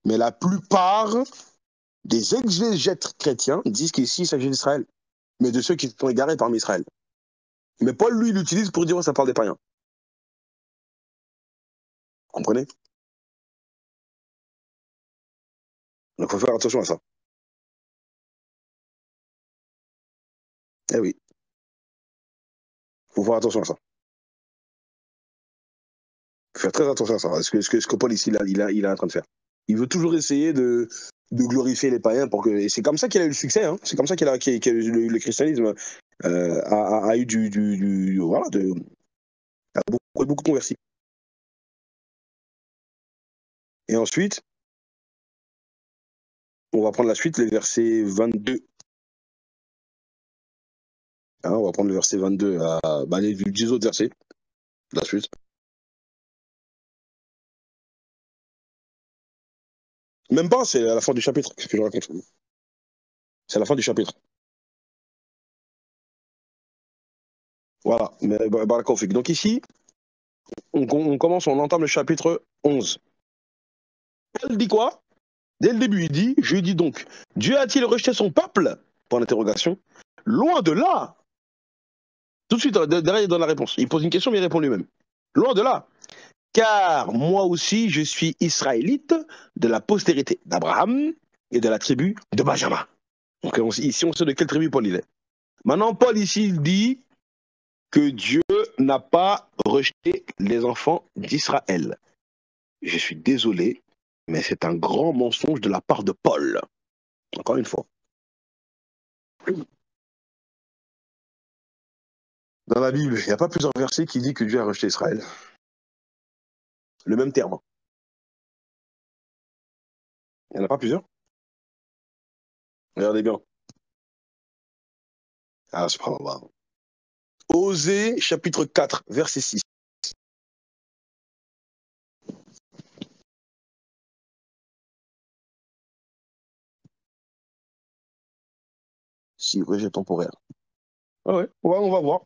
mais la plupart des exégètes chrétiens disent qu'ici il s'agit d'Israël, mais de ceux qui se sont égarés parmi Israël. Mais Paul, lui, il l'utilise pour dire que ça parle des païens. Vous comprenez? Donc il faut faire attention à ça. Eh oui, il faut faire attention à ça. Il faut faire très attention à ça. Ce que Paul ici, il est en train de faire. Il veut toujours essayer de glorifier les païens pour que. Et c'est comme ça qu'il a eu le succès. Hein. C'est comme ça le christianisme a eu voilà, a beaucoup converti. Et ensuite, on va prendre la suite, les versets 22. Hein, on va prendre le verset 22 les 10 autres versets. La suite. Même pas, c'est à la fin du chapitre que je raconte. C'est à la fin du chapitre. Voilà, donc ici, on commence, on entame le chapitre 11. Elle dit quoi? Dès le début, il dit, je dis donc, Dieu a-t-il rejeté son peuple? Point d'interrogation. Loin de là. Tout de suite, derrière, il donne la réponse. Il pose une question, mais il répond lui-même. Loin de là. Car moi aussi, je suis israélite de la postérité d'Abraham et de la tribu de Benjamin. Donc ici, on sait de quelle tribu Paul il est. Maintenant, Paul ici, il dit que Dieu n'a pas rejeté les enfants d'Israël. Je suis désolé, mais c'est un grand mensonge de la part de Paul. Encore une fois. Dans la Bible, il n'y a pas plusieurs versets qui disent que Dieu a rejeté Israël. Le même terme. Il n'y en a pas plusieurs. Regardez bien. Ah, subhanallah. Osée, chapitre 4, verset 6. Si, rejet temporaire. Ah ouais, on va voir.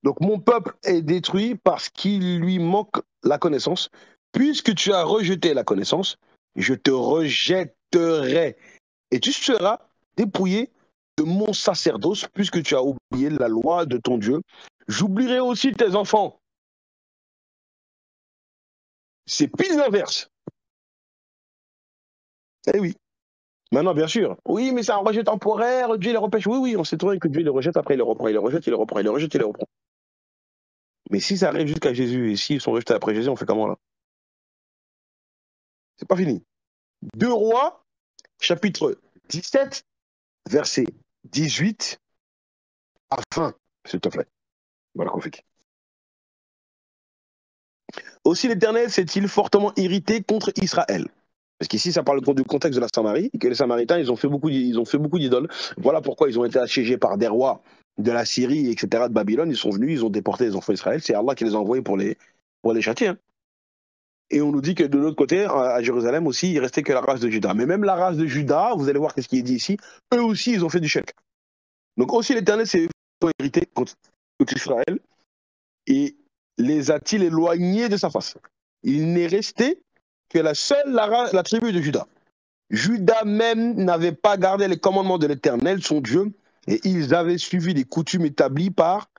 Donc, mon peuple est détruit parce qu'il lui manque la connaissance. Puisque tu as rejeté la connaissance, je te rejetterai. Et tu seras dépouillé de mon sacerdoce, puisque tu as oublié la loi de ton Dieu. J'oublierai aussi tes enfants. C'est pile l'inverse. Eh oui. Maintenant, bien sûr. Oui, mais c'est un rejet temporaire, Dieu les repêche. Oui, oui, on sait très bien que Dieu les rejette, après il les reprend, il les rejette, il les reprend, il les rejette, il les reprend. Mais si ça arrive jusqu'à Jésus, et s'ils sont rejetés après Jésus, on fait comment là? C'est pas fini. 2 Rois, chapitre 17, verset 18 à 20, s'il te plaît. Voilà qu'on fait. Aussi l'Éternel s'est-il fortement irrité contre Israël. Parce qu'ici, ça parle du contexte de la Samarie, et que les Samaritains, ils ont fait beaucoup d'idoles. Voilà pourquoi ils ont été assiégés par des rois de la Syrie, etc., de Babylone. Ils sont venus, ils ont déporté les enfants d'Israël. C'est Allah qui les a envoyés pour les châtier. Hein. Et on nous dit que de l'autre côté, à Jérusalem aussi, il restait que la race de Juda. Mais même la race de Juda, vous allez voir ce qui est dit ici, eux aussi, ils ont fait du shirk. Donc aussi l'Éternel s'est irrité contre Israël et les a-t-il éloignés de sa face. Il n'est resté que la tribu de Juda. Juda même n'avait pas gardé les commandements de l'Éternel, son Dieu, et ils avaient suivi les coutumes établies par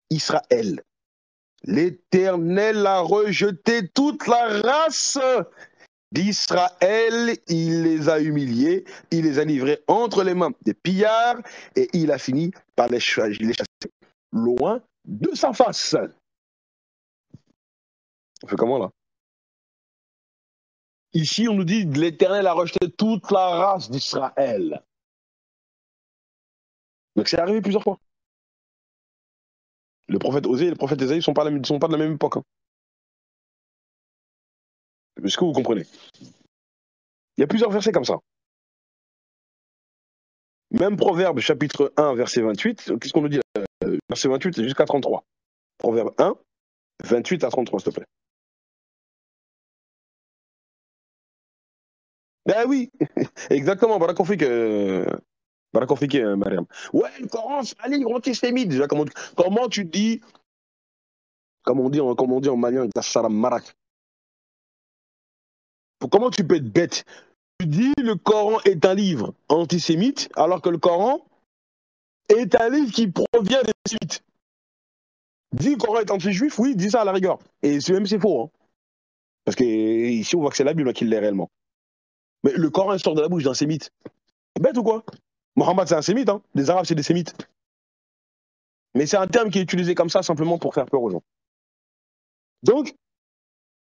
Israël. L'Éternel a rejeté toute la race d'Israël, il les a humiliés, il les a livrés entre les mains des pillards, et il a fini par les chasser loin de sa face. On fait comment là? Ici, on nous dit que l'Éternel a rejeté toute la race d'Israël. Donc c'est arrivé plusieurs fois. Le prophète Osée et le prophète Ésaïe ne sont pas de la même époque. Hein. Est-ce que vous comprenez? Il y a plusieurs versets comme ça. Même Proverbe, chapitre 1, verset 28. Qu'est-ce qu'on nous dit verset 28 jusqu'à 33. Proverbe 1, 28 à 33, s'il te plaît. Ben oui, exactement. Voilà qu'on fait que. Voilà qu'on fait que, Mariam. Ouais, le Coran, c'est un livre antisémite. Déjà, comment tu dis, comme on dit en malien, Gassaram Marak. Comment tu peux être bête? Tu dis le Coran est un livre antisémite, alors que le Coran est un livre qui provient des sémites. Dis le Coran est anti-juif, oui, dis ça à la rigueur. Et même c'est faux. Hein. Parce que ici, on voit que c'est la Bible qui l'est réellement. Mais le Coran sort de la bouche d'un sémite. Bête ou quoi? Mohammed, c'est un sémite. Hein. Les Arabes, c'est des sémites. Mais c'est un terme qui est utilisé comme ça simplement pour faire peur aux gens. Donc,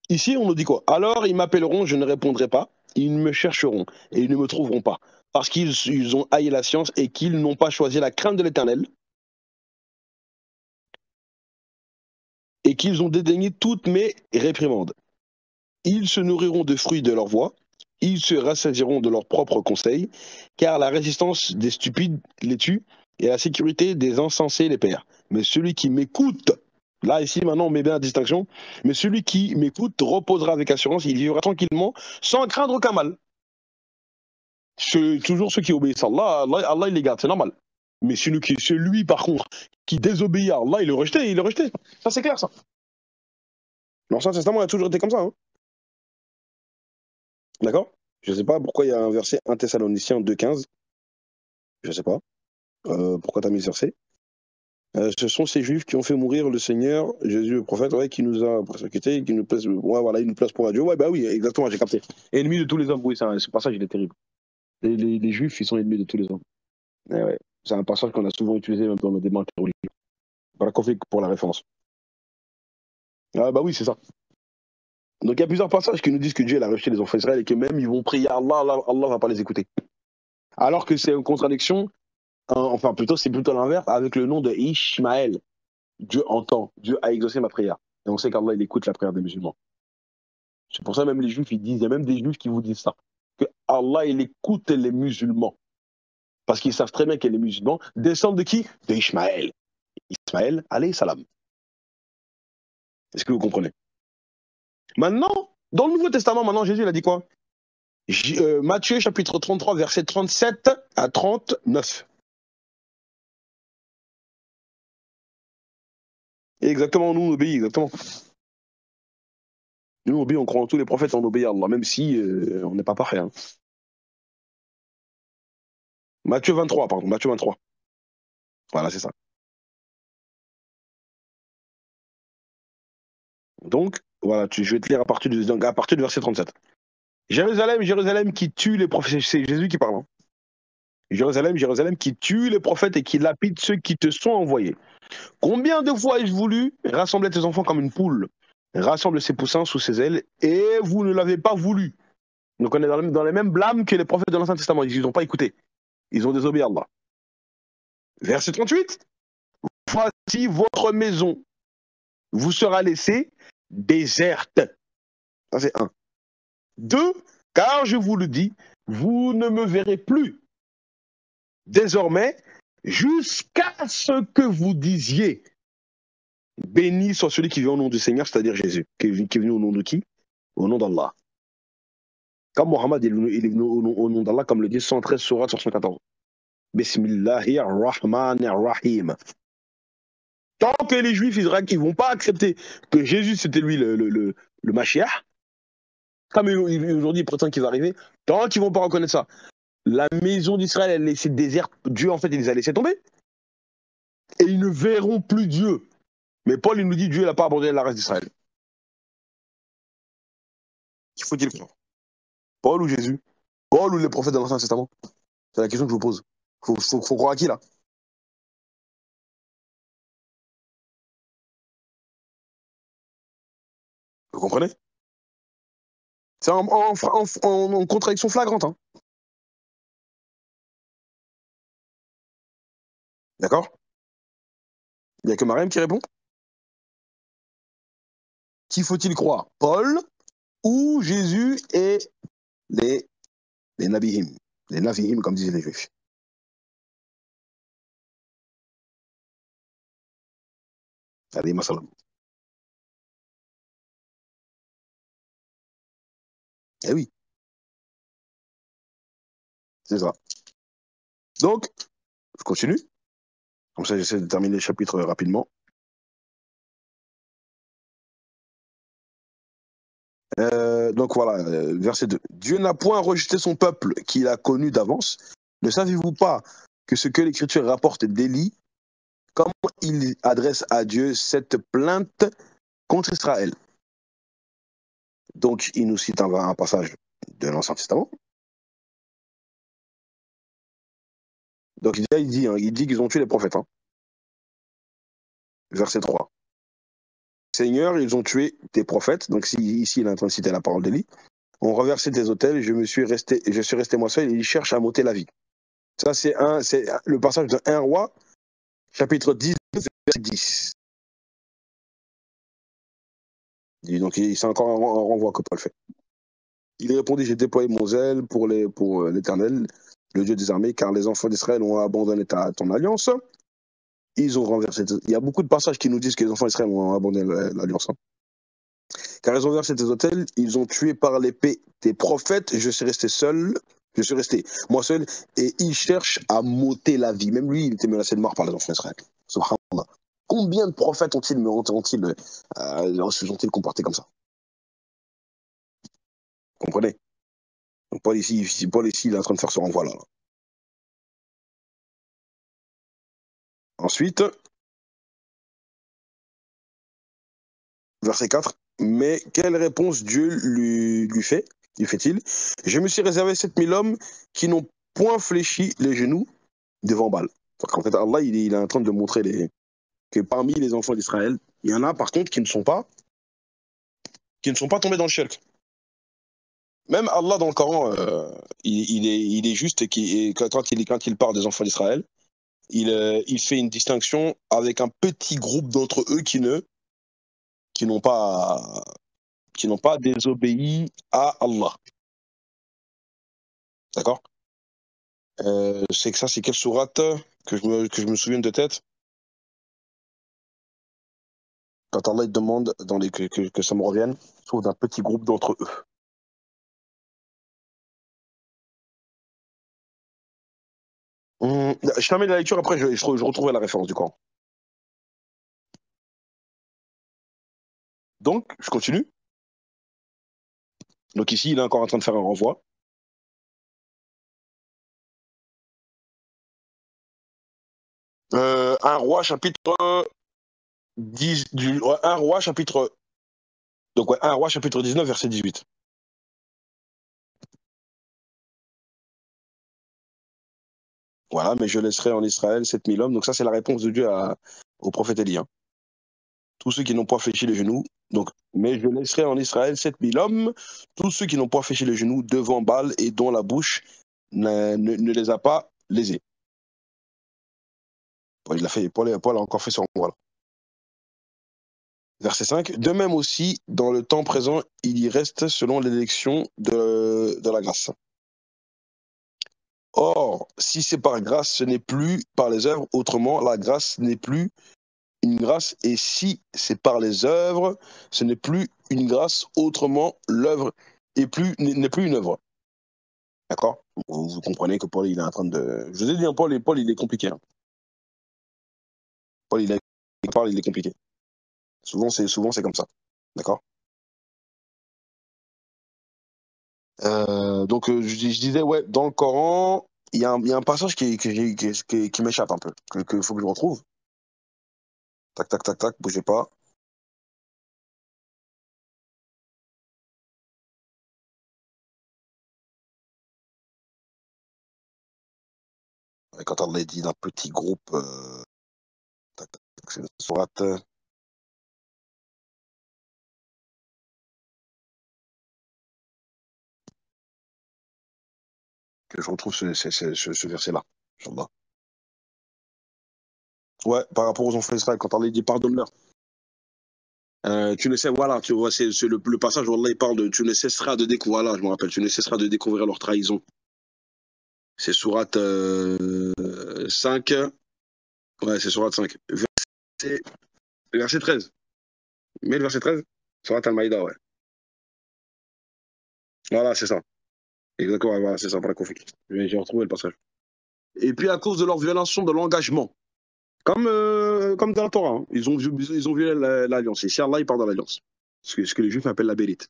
ici, on nous dit quoi? Alors, ils m'appelleront, je ne répondrai pas. Ils me chercheront et ils ne me trouveront pas. Parce qu'ils ont haï la science et qu'ils n'ont pas choisi la crainte de l'Éternel. Et qu'ils ont dédaigné toutes mes réprimandes. Ils se nourriront de fruits de leur voix, ils se rassasieront de leurs propres conseils, car la résistance des stupides les tue, et la sécurité des insensés les perd. Mais celui qui m'écoute, là ici maintenant on met bien la distinction, mais celui qui m'écoute reposera avec assurance, il vivra tranquillement, sans craindre aucun mal. Toujours ceux qui obéissent à Allah, Allah il les garde, c'est normal. Mais celui par contre qui désobéit à Allah, il est rejeté, il est rejeté. Ça c'est clair ça. L'Ancien Testament a toujours été comme ça. Hein. D'accord? Je ne sais pas pourquoi il y a un verset 1 Thessaloniciens 2,15. Je ne sais pas. Pourquoi tu as mis ce verset? Ce sont ces juifs qui ont fait mourir le Seigneur, Jésus le prophète, ouais, qui nous a persécutés, qui nous place, ouais, voilà, il nous place pour un Dieu. Ouais, bah oui, exactement, j'ai capté. Ennemi de tous les hommes, oui, ce passage, il est terrible. Les juifs, ils sont ennemis de tous les hommes. Ouais. C'est un passage qu'on a souvent utilisé même dans nos débats religieux. Voilà qu'on fait pour la référence. Ah bah oui, c'est ça. Donc il y a plusieurs passages qui nous disent que Dieu a rejeté les enfants d'Israël et que même ils vont prier à Allah, Allah va pas les écouter. Alors que c'est une contradiction, enfin plutôt c'est plutôt l'inverse, avec le nom de Ishmaël. Dieu entend, Dieu a exaucé ma prière. Et on sait qu'Allah il écoute la prière des musulmans. C'est pour ça même les juifs ils disent, il y a même des juifs qui vous disent ça, que Allah il écoute les musulmans. Parce qu'ils savent très bien que les musulmans descendent de qui? De Ishmaël. Ismaël, alayhi salam. Est-ce que vous comprenez? Maintenant, dans le Nouveau Testament, maintenant Jésus il a dit quoi? Matthieu chapitre 33, verset 37 à 39. Exactement, nous on obéit, exactement. Nous on obéit, on croit en tous les prophètes, on obéit à Allah, même si on n'est pas parfait. Hein. Matthieu 23, pardon, Matthieu 23. Voilà, c'est ça. Donc, voilà, je vais te lire à partir du verset 37. Jérusalem, Jérusalem qui tue les prophètes, c'est Jésus qui parle. Hein. Jérusalem, Jérusalem qui tue les prophètes et qui lapide ceux qui te sont envoyés. Combien de fois ai-je voulu rassembler tes enfants comme une poule rassemble ses poussins sous ses ailes et vous ne l'avez pas voulu. Donc on est dans les mêmes blâmes que les prophètes de l'Ancien Testament. Ils n'ont pas écouté. Ils ont désobéi à Allah. Verset 38. Voici votre maison vous sera laissée déserte. Ça c'est 1. 2. Car je vous le dis, vous ne me verrez plus. Désormais, jusqu'à ce que vous disiez, béni soit celui qui vient au nom du Seigneur, c'est-à-dire Jésus, qui est venu au nom de qui? Au nom d'Allah. Comme Mohammed il est venu au nom d'Allah, comme le dit 113 sourate sur 114. Bismillahirrahmanirrahim. Tant que les Juifs ils ne vont pas accepter que Jésus c'était lui le Mashiach, comme aujourd'hui ils prétendent qu'il va arriver, tant qu'ils ne vont pas reconnaître ça, la maison d'Israël elle est laissée déserte, Dieu en fait il les a laissés tomber. Et ils ne verront plus Dieu. Mais Paul il nous dit Dieu n'a pas abandonné la race d'Israël. Qu'il faut-il croire? Paul ou Jésus? Paul ou les prophètes de l'Ancien Testament? C'est la question que je vous pose. Faut croire à qui là? Vous comprenez? C'est en contradiction flagrante. Hein. D'accord? Il n'y a que Mariam qui répond. Qui faut-il croire? Paul ou Jésus et les Nabihim? Les Navihim, comme disaient les Juifs. Allez, ma salam. Eh oui, c'est ça. Donc, je continue. Comme ça, j'essaie de terminer le chapitre rapidement. Donc voilà, verset 2. Dieu n'a point rejeté son peuple qu'il a connu d'avance. Ne savez-vous pas que ce que l'Écriture rapporte d'Élie, comment il adresse à Dieu cette plainte contre Israël? Donc, il nous cite un passage de l'Ancien Testament. Donc, il dit qu'ils ont tué les prophètes. Hein. Verset 3. Seigneur, ils ont tué tes prophètes. Donc, ici, il est en train de citer la parole d'Élie. On renversé tes autels, je suis resté moi seul, et ils cherchent à m'ôter la vie. Ça, c'est le passage de 1 roi, chapitre 10, verset 10. Et donc, c'est encore un renvoi que Paul fait. Il répondit, j'ai déployé mon zèle pour l'Éternel, le Dieu des armées, car les enfants d'Israël ont abandonné ton alliance. Ils ont renversé. Il y a beaucoup de passages qui nous disent que les enfants d'Israël ont abandonné l'alliance. Hein. Car ils ont versé tes autels, ils ont tué par l'épée tes prophètes, je suis resté seul, je suis resté moi seul, et ils cherchent à m'ôter la vie. Même lui, il était menacé de mort par les enfants d'Israël. Subhanallah. Combien de prophètes ont-ils comporté comme ça? Vous comprenez? Donc Paul ici, il est en train de faire ce renvoi-là. Ensuite, verset 4. Mais quelle réponse Dieu lui fait-il? Je me suis réservé 7000 hommes qui n'ont point fléchi les genoux devant Baal. En fait, Allah, il est en train de montrer que parmi les enfants d'Israël, il y en a par contre qui ne sont pas tombés dans le shirk. Même Allah dans le Coran, il est juste et quand il parle des enfants d'Israël, il fait une distinction avec un petit groupe d'entre eux qui n'ont pas désobéi à Allah. D'accord? C'est que ça, c'est quelle sourate que je me souvienne de tête? Quand Allah il demande que ça me revienne, sauf d'un petit groupe d'entre eux. Je termine la lecture, après je retrouverai la référence du Coran. Donc, je continue. Donc ici, il est encore en train de faire un renvoi. Un roi chapitre 10 un roi chapitre donc ouais, un roi chapitre 19 verset 18. Voilà, mais je laisserai en Israël 7000 hommes. Donc ça, c'est la réponse de Dieu au prophète Élie. Hein. Tous ceux qui n'ont pas fléchi les genoux. Donc, mais je laisserai en Israël 7000 hommes, tous ceux qui n'ont pas fléchi les genoux devant Baal et dont la bouche ne les a pas lésés. Paul a encore fait son voilà. Verset 5. De même aussi, dans le temps présent, il y reste selon l'élection de la grâce. Or, si c'est par grâce, ce n'est plus par les œuvres, autrement, la grâce n'est plus une grâce, et si c'est par les œuvres, ce n'est plus une grâce, autrement, l'œuvre n'est plus une œuvre. D'accord? Vous comprenez que Paul, il est en train de... Je vous ai dit, Paul, il est compliqué. Hein. Paul, il est compliqué. Souvent, c'est comme ça. D'accord? Donc, je disais, ouais, dans le Coran, il y a un passage qui m'échappe un peu, qu'il faut que je retrouve. Tac, tac, tac, tac, bougez pas. Et quand on l'a dit d'un petit groupe, tac, tac, c'est une sourate. Que je retrouve ce verset-là. Inch'Allah. Ouais, par rapport aux enfants d'Israël, quand Allah dit pardonne-leur. Tu ne sais, voilà, tu vois, c'est le passage où Allah il parle de tu ne cesseras de découvrir, voilà, je me rappelle, tu ne cesseras de découvrir leur trahison. C'est sourate 5. Ouais, c'est sourate 5. Verset Verset 13. Mais le verset 13, Surat Al-Maïda, ouais. Voilà, c'est ça. Exactement, voilà, c'est ça, pour la conflit. J'ai retrouvé le passage. Et puis à cause de leur violation de l'engagement, comme dans la Torah, hein, ils ont violé l'alliance. Ici, Allah, il parle de l'alliance. Ce que les Juifs appellent la bérite.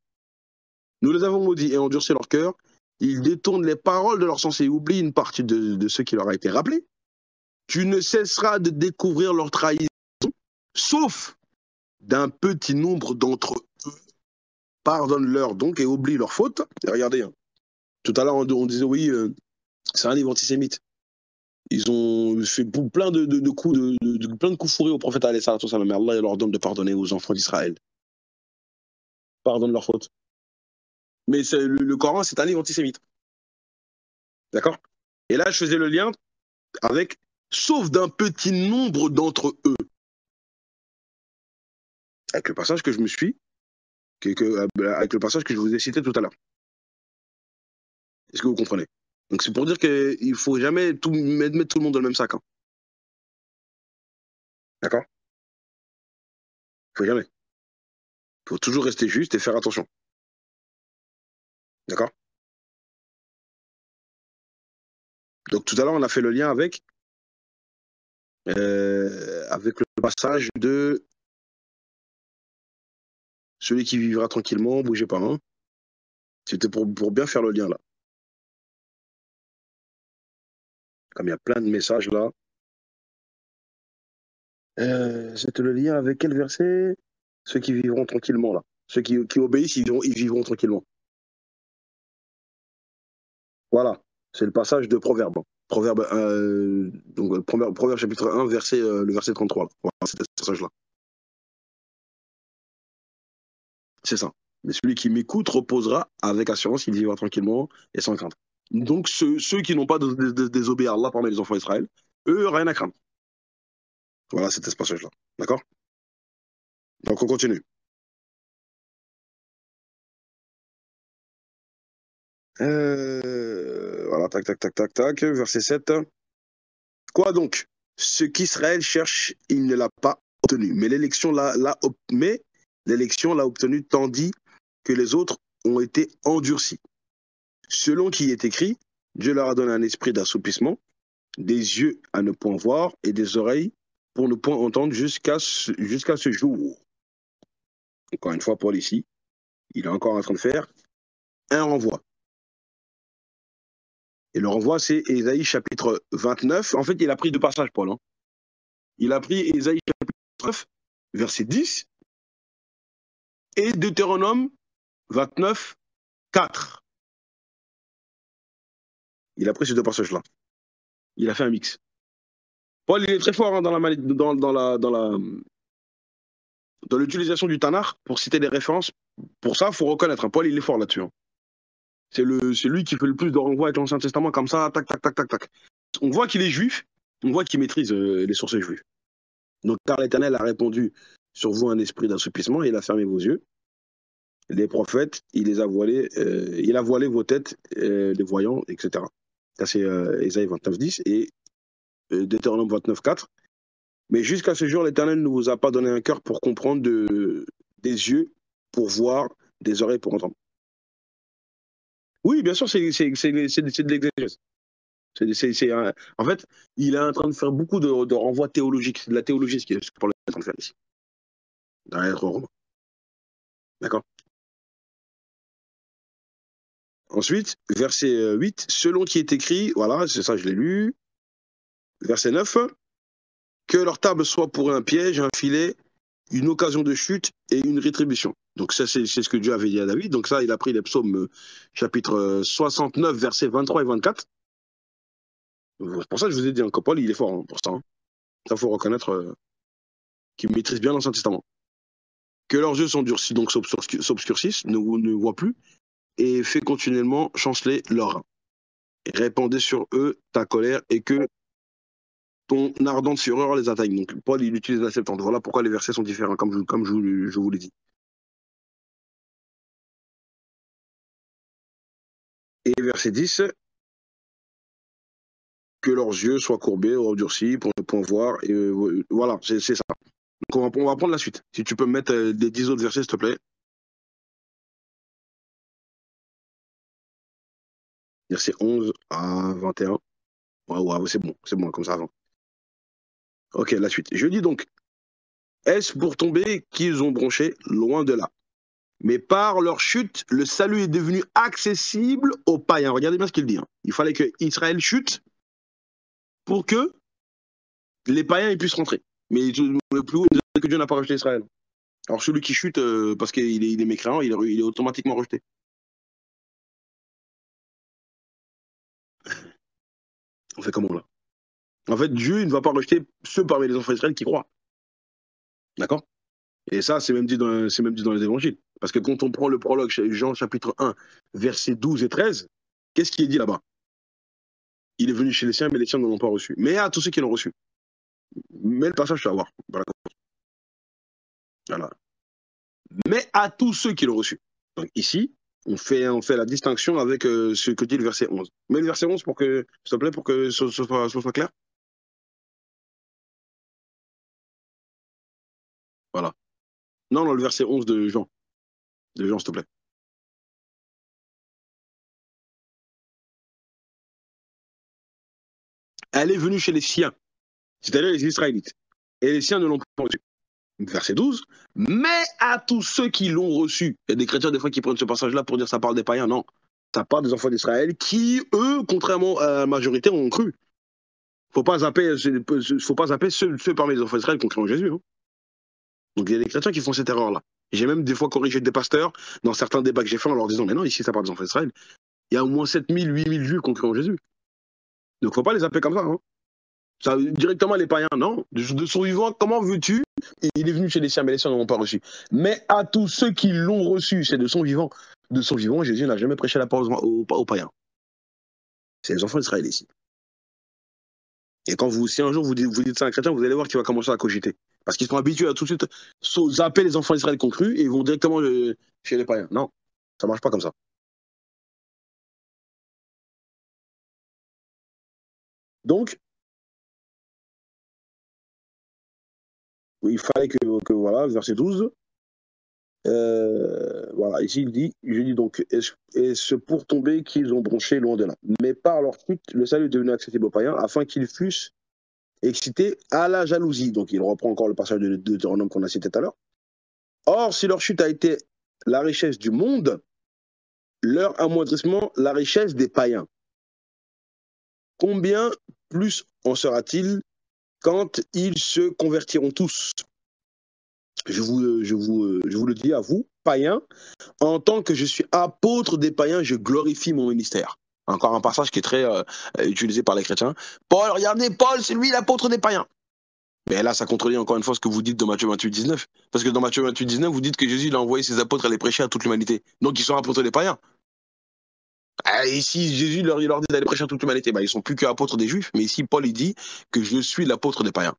Nous les avons maudits et endurci leur cœur. Ils détournent les paroles de leur sens et oublient une partie de ce qui leur a été rappelé. Tu ne cesseras de découvrir leur trahison, sauf d'un petit nombre d'entre eux. Pardonne-leur donc et oublie leurs fautes. Et regardez, hein, tout à l'heure, on disait oui, c'est un livre antisémite. Ils ont fait plein de coups, plein de coups fourrés au prophète alayhi salatu wassalam. Mais Allah leur donne de pardonner aux enfants d'Israël. Pardonne leurs fautes. Mais le Coran, c'est un livre antisémite. D'accord? Et là, je faisais le lien avec sauf d'un petit nombre d'entre eux. Avec le passage que je me suis, avec le passage que je vous ai cité tout à l'heure. Est-ce que vous comprenez? Donc c'est pour dire qu'il ne faut jamais mettre tout le monde dans le même sac. Hein. D'accord? Il ne faut jamais. Il faut toujours rester juste et faire attention. D'accord? Donc tout à l'heure, on a fait le lien avec le passage de celui qui vivra tranquillement, bougez pas. Hein. C'était pour bien faire le lien là. Comme il y a plein de messages là. C'était le lien avec quel verset? Ceux qui vivront tranquillement là. Ceux qui obéissent, ils vivront tranquillement. Voilà, c'est le passage de Proverbe. Proverbe, Proverbe chapitre 1, le verset 33. Là. Voilà, c'est ce passage-là. C'est ça. Mais celui qui m'écoute reposera avec assurance, il vivra tranquillement et sans crainte. Donc ceux qui n'ont pas désobéi à Allah parmi les enfants d'Israël, eux, rien à craindre. Voilà, c'était ce passage-là. D'accord? Donc on continue. Voilà, tac, tac, tac, tac, tac. Verset 7. Quoi donc? Ce qu'Israël cherche, il ne l'a pas obtenu. Mais l'élection l'a obtenu tandis que les autres ont été endurcis. Selon qui est écrit, Dieu leur a donné un esprit d'assoupissement, des yeux à ne point voir et des oreilles pour ne point entendre jusqu'à ce jour. Encore une fois, Paul ici, il est encore en train de faire un renvoi. Et le renvoi, c'est Ésaïe chapitre 29. En fait, il a pris deux passages, Paul. Hein. Il a pris Ésaïe chapitre 9, verset 10, et Deutéronome 29, 4. Il a pris ces deux passages-là. Il a fait un mix. Paul, il est très fort hein, dans l'utilisation du Tanakh pour citer des références. Pour ça, il faut reconnaître. Hein, Paul, il est fort là-dessus. Hein. C'est lui qui fait le plus de renvois avec l'Ancien Testament comme ça, tac, tac, tac, tac, tac. On voit qu'il est juif, on voit qu'il maîtrise les sources juives. Donc, car l'Éternel a répandu sur vous un esprit d'assoupissement, il a fermé vos yeux. Les prophètes, il a voilé vos têtes, les voyants, etc. Ça, c'est Ésaïe 29, 10 et Deutéronome 29, 4. Mais jusqu'à ce jour, l'Éternel ne vous a pas donné un cœur pour comprendre, des yeux pour voir, des oreilles pour entendre. Oui, bien sûr, c'est de l'exégèse. En fait, il est en train de faire beaucoup de renvois théologiques. C'est de la théologie ce que Paul est en train de faire ici. Dans l'être romain. D'accord? Ensuite, verset 8, selon qui est écrit, voilà, c'est ça, je l'ai lu. Verset 9, que leur table soit pour eux un piège, un filet, une occasion de chute et une rétribution. Donc ça, c'est ce que Dieu avait dit à David. Donc ça, il a pris les psaumes chapitre 69, versets 23 et 24. C'est pour ça que je vous ai dit, que Paul, il est fort hein, pour ça. Hein. Ça, il faut reconnaître qu'il maîtrise bien l'Ancien Testament. Que leurs yeux sont durcis, donc s'obscurcissent, ne voient plus, et fait continuellement chanceler leurs reins. Et répandez sur eux ta colère et que ton ardente fureur les atteigne. Donc Paul, il utilise la Septante. Voilà pourquoi les versets sont différents, comme je vous l'ai dit. Et verset 10, que leurs yeux soient courbés, endurcis, pour ne point voir. Et voilà, c'est ça. Donc on va prendre la suite. Si tu peux me mettre les 10 autres versets, s'il te plaît. Verset 11 à 21. Ouais, c'est bon, comme ça avant. Ok, la suite. Je dis donc, est-ce pour tomber qu'ils ont bronché? Loin de là. Mais par leur chute, le salut est devenu accessible aux païens. Regardez bien ce qu'il dit. Hein. Il fallait que Israël chute pour que les païens puissent rentrer. Mais le plus haut, c'est que Dieu n'a pas rejeté Israël. Alors celui qui chute parce qu'il est mécréant, il est automatiquement rejeté. On fait comment là? En fait, Dieu ne va pas rejeter ceux parmi les enfants d'Israël qui croient. D'accord? Et ça, c'est même dit dans les évangiles. Parce que quand on prend le prologue, Jean chapitre 1, versets 12 et 13, qu'est-ce qui est dit là-bas? Il est venu chez les siens, mais les siens ne l'ont pas reçu. Mais à tous ceux qui l'ont reçu. Mais le passage, tu vas voir. Voilà. Mais à tous ceux qui l'ont reçu. Donc ici, on fait la distinction avec ce que dit le verset 11. Mais le verset 11, s'il te plaît, pour que ce soit clair. Voilà. Non, le verset 11 de Jean. De Jean, s'il te plaît. Elle est venue chez les siens, c'est-à-dire les Israélites. Et les siens ne l'ont pas reçu. Verset 12. Mais à tous ceux qui l'ont reçu. Il y a des chrétiens, des fois, qui prennent ce passage-là pour dire que ça parle des païens. Non. Ça parle des enfants d'Israël qui, eux, contrairement à la majorité, ont cru. Faut pas zapper ceux parmi les enfants d'Israël qui ont cru en Jésus. Hein. Donc il y a des chrétiens qui font cette erreur-là. J'ai même des fois corrigé des pasteurs dans certains débats que j'ai faits en leur disant mais non, ici ça parle des enfants d'Israël. Il y a au moins 7000, 8000 juifs qui ont cru en Jésus. Donc faut pas les appeler comme ça. Hein. Ça directement les païens, non. De son vivant, comment veux-tu? Il est venu chez les siens, mais les siens n'ont pas reçu. Mais à tous ceux qui l'ont reçu, c'est de son vivant. De son vivant, Jésus n'a jamais prêché la parole aux païens. C'est les enfants d'Israël ici. Et si un jour vous dites ça à un chrétien, vous allez voir qu'il va commencer à cogiter. Parce qu'ils sont habitués à tout de suite zapper les enfants d'Israël qui ont cru et ils vont directement chez les païens. Non, ça marche pas comme ça. Donc, il fallait que voilà, verset 12. Voilà, ici il dit, je dis donc, est-ce pour tomber qu'ils ont bronché loin de là. Mais par leur chute, le salut est devenu accessible aux païens afin qu'ils fussent excités à la jalousie. Donc il reprend encore le passage de Deutéronome qu'on a cité tout à l'heure. Or, si leur chute a été la richesse du monde, leur amoindrissement, la richesse des païens. Combien plus en sera-t-il quand ils se convertiront tous? Je vous le dis à vous, païens, en tant que je suis apôtre des païens, je glorifie mon ministère. Encore un passage qui est très utilisé par les chrétiens. Paul, regardez, Paul, c'est lui l'apôtre des païens. Mais là, ça contredit encore une fois ce que vous dites dans Matthieu 28, 19. Parce que dans Matthieu 28, 19, vous dites que Jésus il a envoyé ses apôtres à les prêcher à toute l'humanité. Donc ils sont apôtres des païens. Et si Jésus il leur dit d'aller prêcher à toute l'humanité, ils sont plus que apôtres des Juifs. Mais ici, Paul il dit que je suis l'apôtre des païens.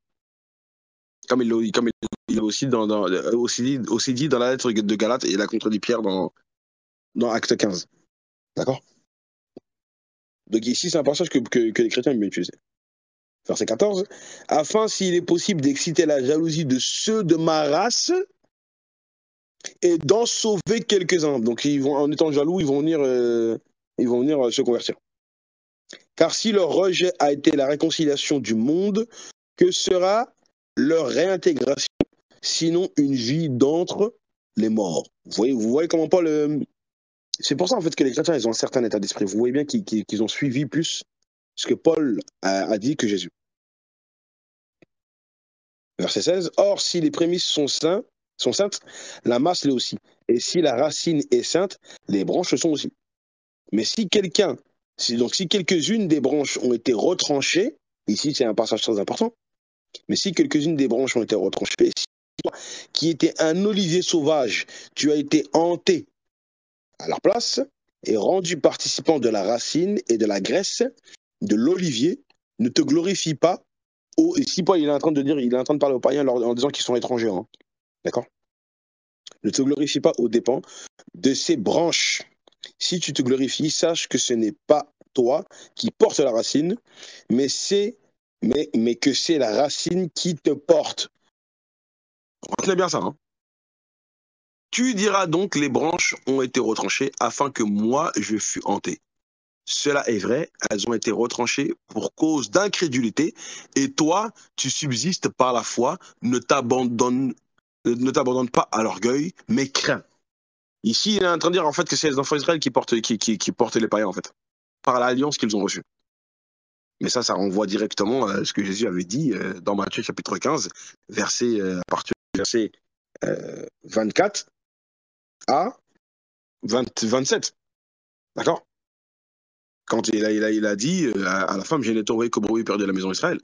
Comme il l'a aussi dit dans la lettre de Galates et il a contredit Pierre dans Acte 15. D'accord? Donc ici, c'est un passage que les chrétiens aiment bien utiliser. Verset 14. Afin, s'il est possible, d'exciter la jalousie de ceux de ma race et d'en sauver quelques-uns. Donc, en étant jaloux, ils vont venir se convertir. Car si leur rejet a été la réconciliation du monde, que sera leur réintégration, sinon une vie d'entre les morts? Vous voyez comment Paul... C'est pour ça en fait que les chrétiens ils ont un certain état d'esprit. Vous voyez bien qu'ils ont suivi plus ce que Paul a dit que Jésus. Verset 16. Or, si les prémices sont saintes, la masse l'est aussi. Et si la racine est sainte, les branches le sont aussi. Mais si quelques-unes des branches ont été retranchées, ici c'est un passage très important, mais si quelques-unes des branches ont été retranchées, qui était un olivier sauvage, tu as été hanté à leur place et rendu participant de la racine et de la graisse de l'olivier, ne te glorifie pas. Ici, Paul, il est en train de parler aux païens en disant qu'ils sont étrangers. Hein. D'accord? Ne te glorifie pas aux dépens de ces branches. Si tu te glorifies, sache que ce n'est pas toi qui porte la racine, mais que c'est la racine qui te porte. Retenez bien ça. Hein. Tu diras donc, les branches ont été retranchées afin que moi je fus hanté. Cela est vrai, elles ont été retranchées pour cause d'incrédulité, et toi, tu subsistes par la foi, ne t'abandonne pas à l'orgueil, mais crains. Ici, il est en train de dire en fait que c'est les enfants d'Israël qui portent les païens, en fait, par l'alliance qu'ils ont reçue. Mais ça renvoie directement à ce que Jésus avait dit dans Matthieu chapitre 15, à partir du verset 24 à 27. D'accord? Quand il a dit à la femme, je n'ai trouvé que brebis perdu de la maison d'Israël.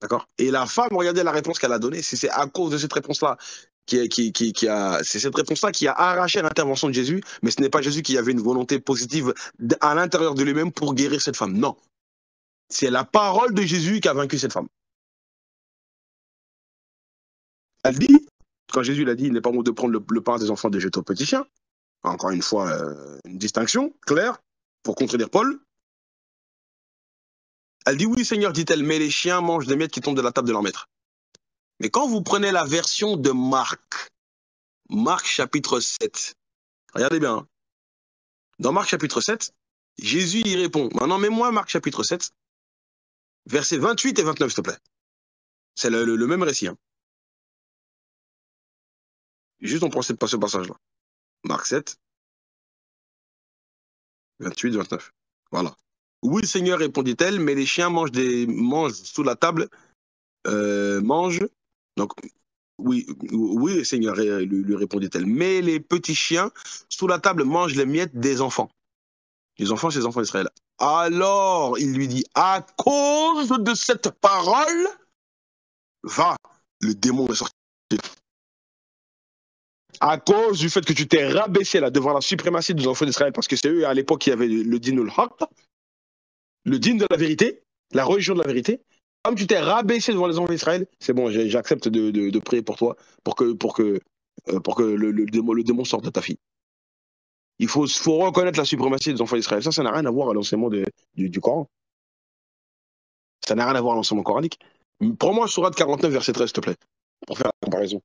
D'accord? Et la femme, regardez la réponse qu'elle a donnée. C'est à cause de cette réponse-là c'est cette réponse-là qui a arraché l'intervention de Jésus, mais ce n'est pas Jésus qui avait une volonté positive à l'intérieur de lui-même pour guérir cette femme. Non. C'est la parole de Jésus qui a vaincu cette femme. Elle dit, quand Jésus l'a dit, il n'est pas bon de prendre le pain des enfants et de jeter aux petits chiens. Encore une fois, une distinction claire pour contredire Paul. Elle dit, oui, Seigneur, dit-elle, mais les chiens mangent des miettes qui tombent de la table de leur maître. Mais quand vous prenez la version de Marc chapitre 7, regardez bien, hein. Dans Marc chapitre 7, Jésus y répond. Maintenant, mets-moi Marc chapitre 7, versets 28 et 29, s'il te plaît. C'est le même récit. Hein. Juste on prend ce passage-là. Marc 7, 28, 29. Voilà. Oui, Seigneur, répondit-elle, mais les chiens mangent sous la table, mangent. Donc, oui, Seigneur, lui répondit-elle, mais les petits chiens sous la table mangent les miettes des enfants. Les enfants, c'est les enfants d'Israël. Alors, il lui dit, à cause de cette parole, va, le démon est sorti. À cause du fait que tu t'es rabaissé là devant la suprématie des enfants d'Israël, parce que c'est eux à l'époque qui avaient le din al-haq, le din de la vérité, la religion de la vérité. Comme tu t'es rabaissé devant les enfants d'Israël, c'est bon, j'accepte de prier pour toi, pour que le démon sorte de ta fille. Il faut reconnaître la suprématie des enfants d'Israël. Ça n'a rien à voir à l'enseignement du Coran. Ça n'a rien à voir à l'enseignement coranique. Prends-moi Sourate 49, verset 13, s'il te plaît, pour faire la comparaison.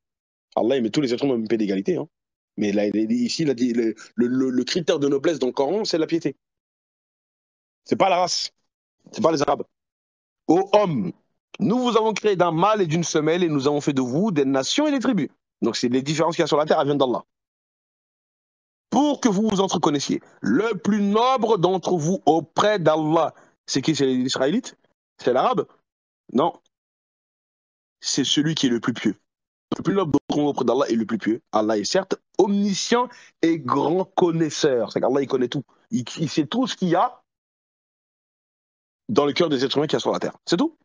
Allah, il met tous les êtres humains au même pied d'égalité. Hein. Mais là, ici, il a dit le critère de noblesse dans le Coran, c'est la piété. C'est pas la race. C'est pas les Arabes. Ô hommes, nous vous avons créé d'un mâle et d'une femelle et nous avons fait de vous des nations et des tribus. Donc, c'est les différences qu'il y a sur la terre, elles viennent d'Allah. Pour que vous vous entreconnaissiez. Le plus noble d'entre vous auprès d'Allah, c'est qui? C'est l'Israélite? C'est l'Arabe? Non. C'est celui qui est le plus pieux. Le plus noble d'entre vous auprès d'Allah est le plus pieux. Allah est certes omniscient et grand connaisseur. C'est qu'Allah, il connaît tout. Il sait tout ce qu'il y a dans le cœur des êtres humains qu'il y a sur la terre. C'est tout.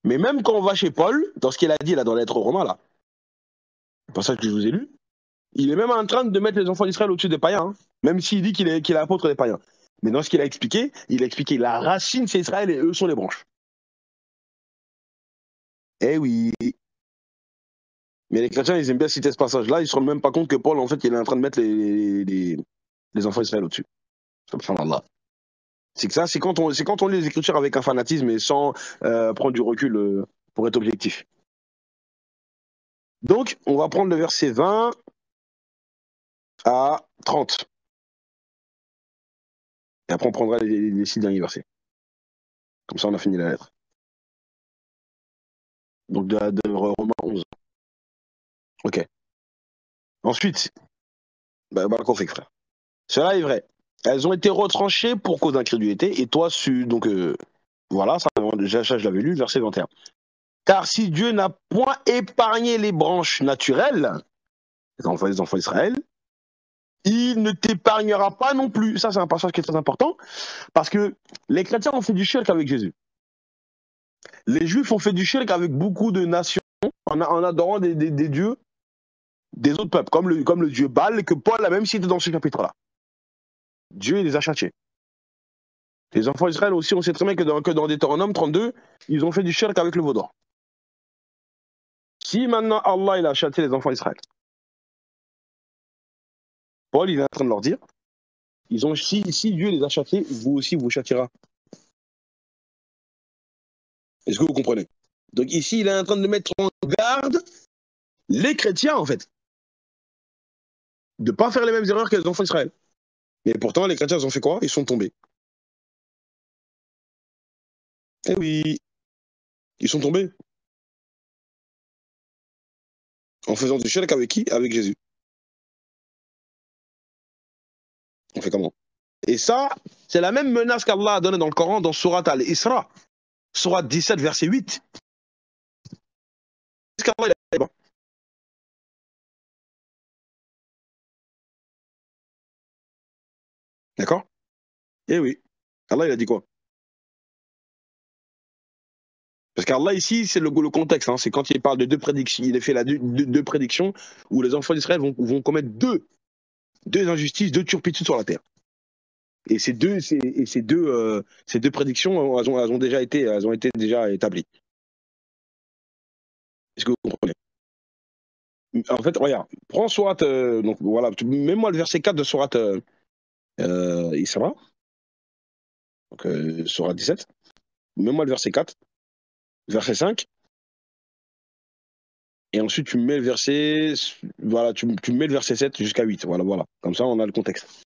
Mais même quand on va chez Paul, dans ce qu'il a dit là dans la lettre aux Romains, là, le passage que je vous ai lu, il est même en train de mettre les enfants d'Israël au-dessus des païens, hein, même s'il dit qu'il est apôtre des païens. Mais dans ce qu'il a expliqué, la racine c'est Israël et eux sont les branches. Eh oui. Mais les chrétiens, ils aiment bien citer ce passage-là, ils ne se rendent même pas compte que Paul, en fait, il est en train de mettre les enfants d'Israël au-dessus. Subhanallah. C'est que ça, c'est quand on lit les Écritures avec un fanatisme et sans prendre du recul pour être objectif. Donc, on va prendre le verset 20 à 30. Et après, on prendra les 6 derniers versets. Comme ça, on a fini la lettre. Donc, de Romains 11. Ok. Ensuite, frère. Cela est vrai. Elles ont été retranchées pour cause d'incrédulité, et toi, donc, voilà, ça je l'avais lu, verset 21. Car si Dieu n'a point épargné les branches naturelles, les enfants d'Israël, il ne t'épargnera pas non plus. Ça, c'est un passage qui est très important, parce que les chrétiens ont fait du shirk avec Jésus. Les Juifs ont fait du shirk avec beaucoup de nations, en adorant des dieux des autres peuples, comme le dieu Baal, que Paul a même cité dans ce chapitre-là. Dieu les a châtiés. Les enfants d'Israël aussi, on sait très bien que dans Deutéronome 32, ils ont fait du shirk avec le veau d'or. Si maintenant Allah il a châtié les enfants d'Israël, Paul il est en train de leur dire, si Dieu les a châtiés, vous aussi vous châtiera. Est-ce que vous comprenez? Donc ici, il est en train de mettre en garde les chrétiens, en fait, de ne pas faire les mêmes erreurs que les enfants d'Israël. Mais pourtant, les chrétiens, ils ont fait quoi? Ils sont tombés. Eh oui, ils sont tombés. En faisant du shirk avec qui? Avec Jésus. On fait comment? Et ça, c'est la même menace qu'Allah a donnée dans le Coran, dans Surat Al-Isra, Surat 17, verset 8. Qu'est-ce qu'Allah a dit? D'accord? Eh oui. Allah, il a dit quoi? Parce qu'Allah, ici, c'est le contexte. Hein, c'est quand il parle de deux prédictions. Il a fait deux prédictions où les enfants d'Israël vont commettre deux injustices, deux turpitudes sur la terre. Et ces deux prédictions, elles ont été déjà établies. Est-ce que vous comprenez? En fait, regarde, prends Surat, donc voilà, mets-moi le verset 4 de Surat Isra, donc Surat 17, mets-moi le verset 4, verset 5, et ensuite tu mets le verset, voilà, tu mets le verset 7 jusqu'à 8, voilà, comme ça on a le contexte.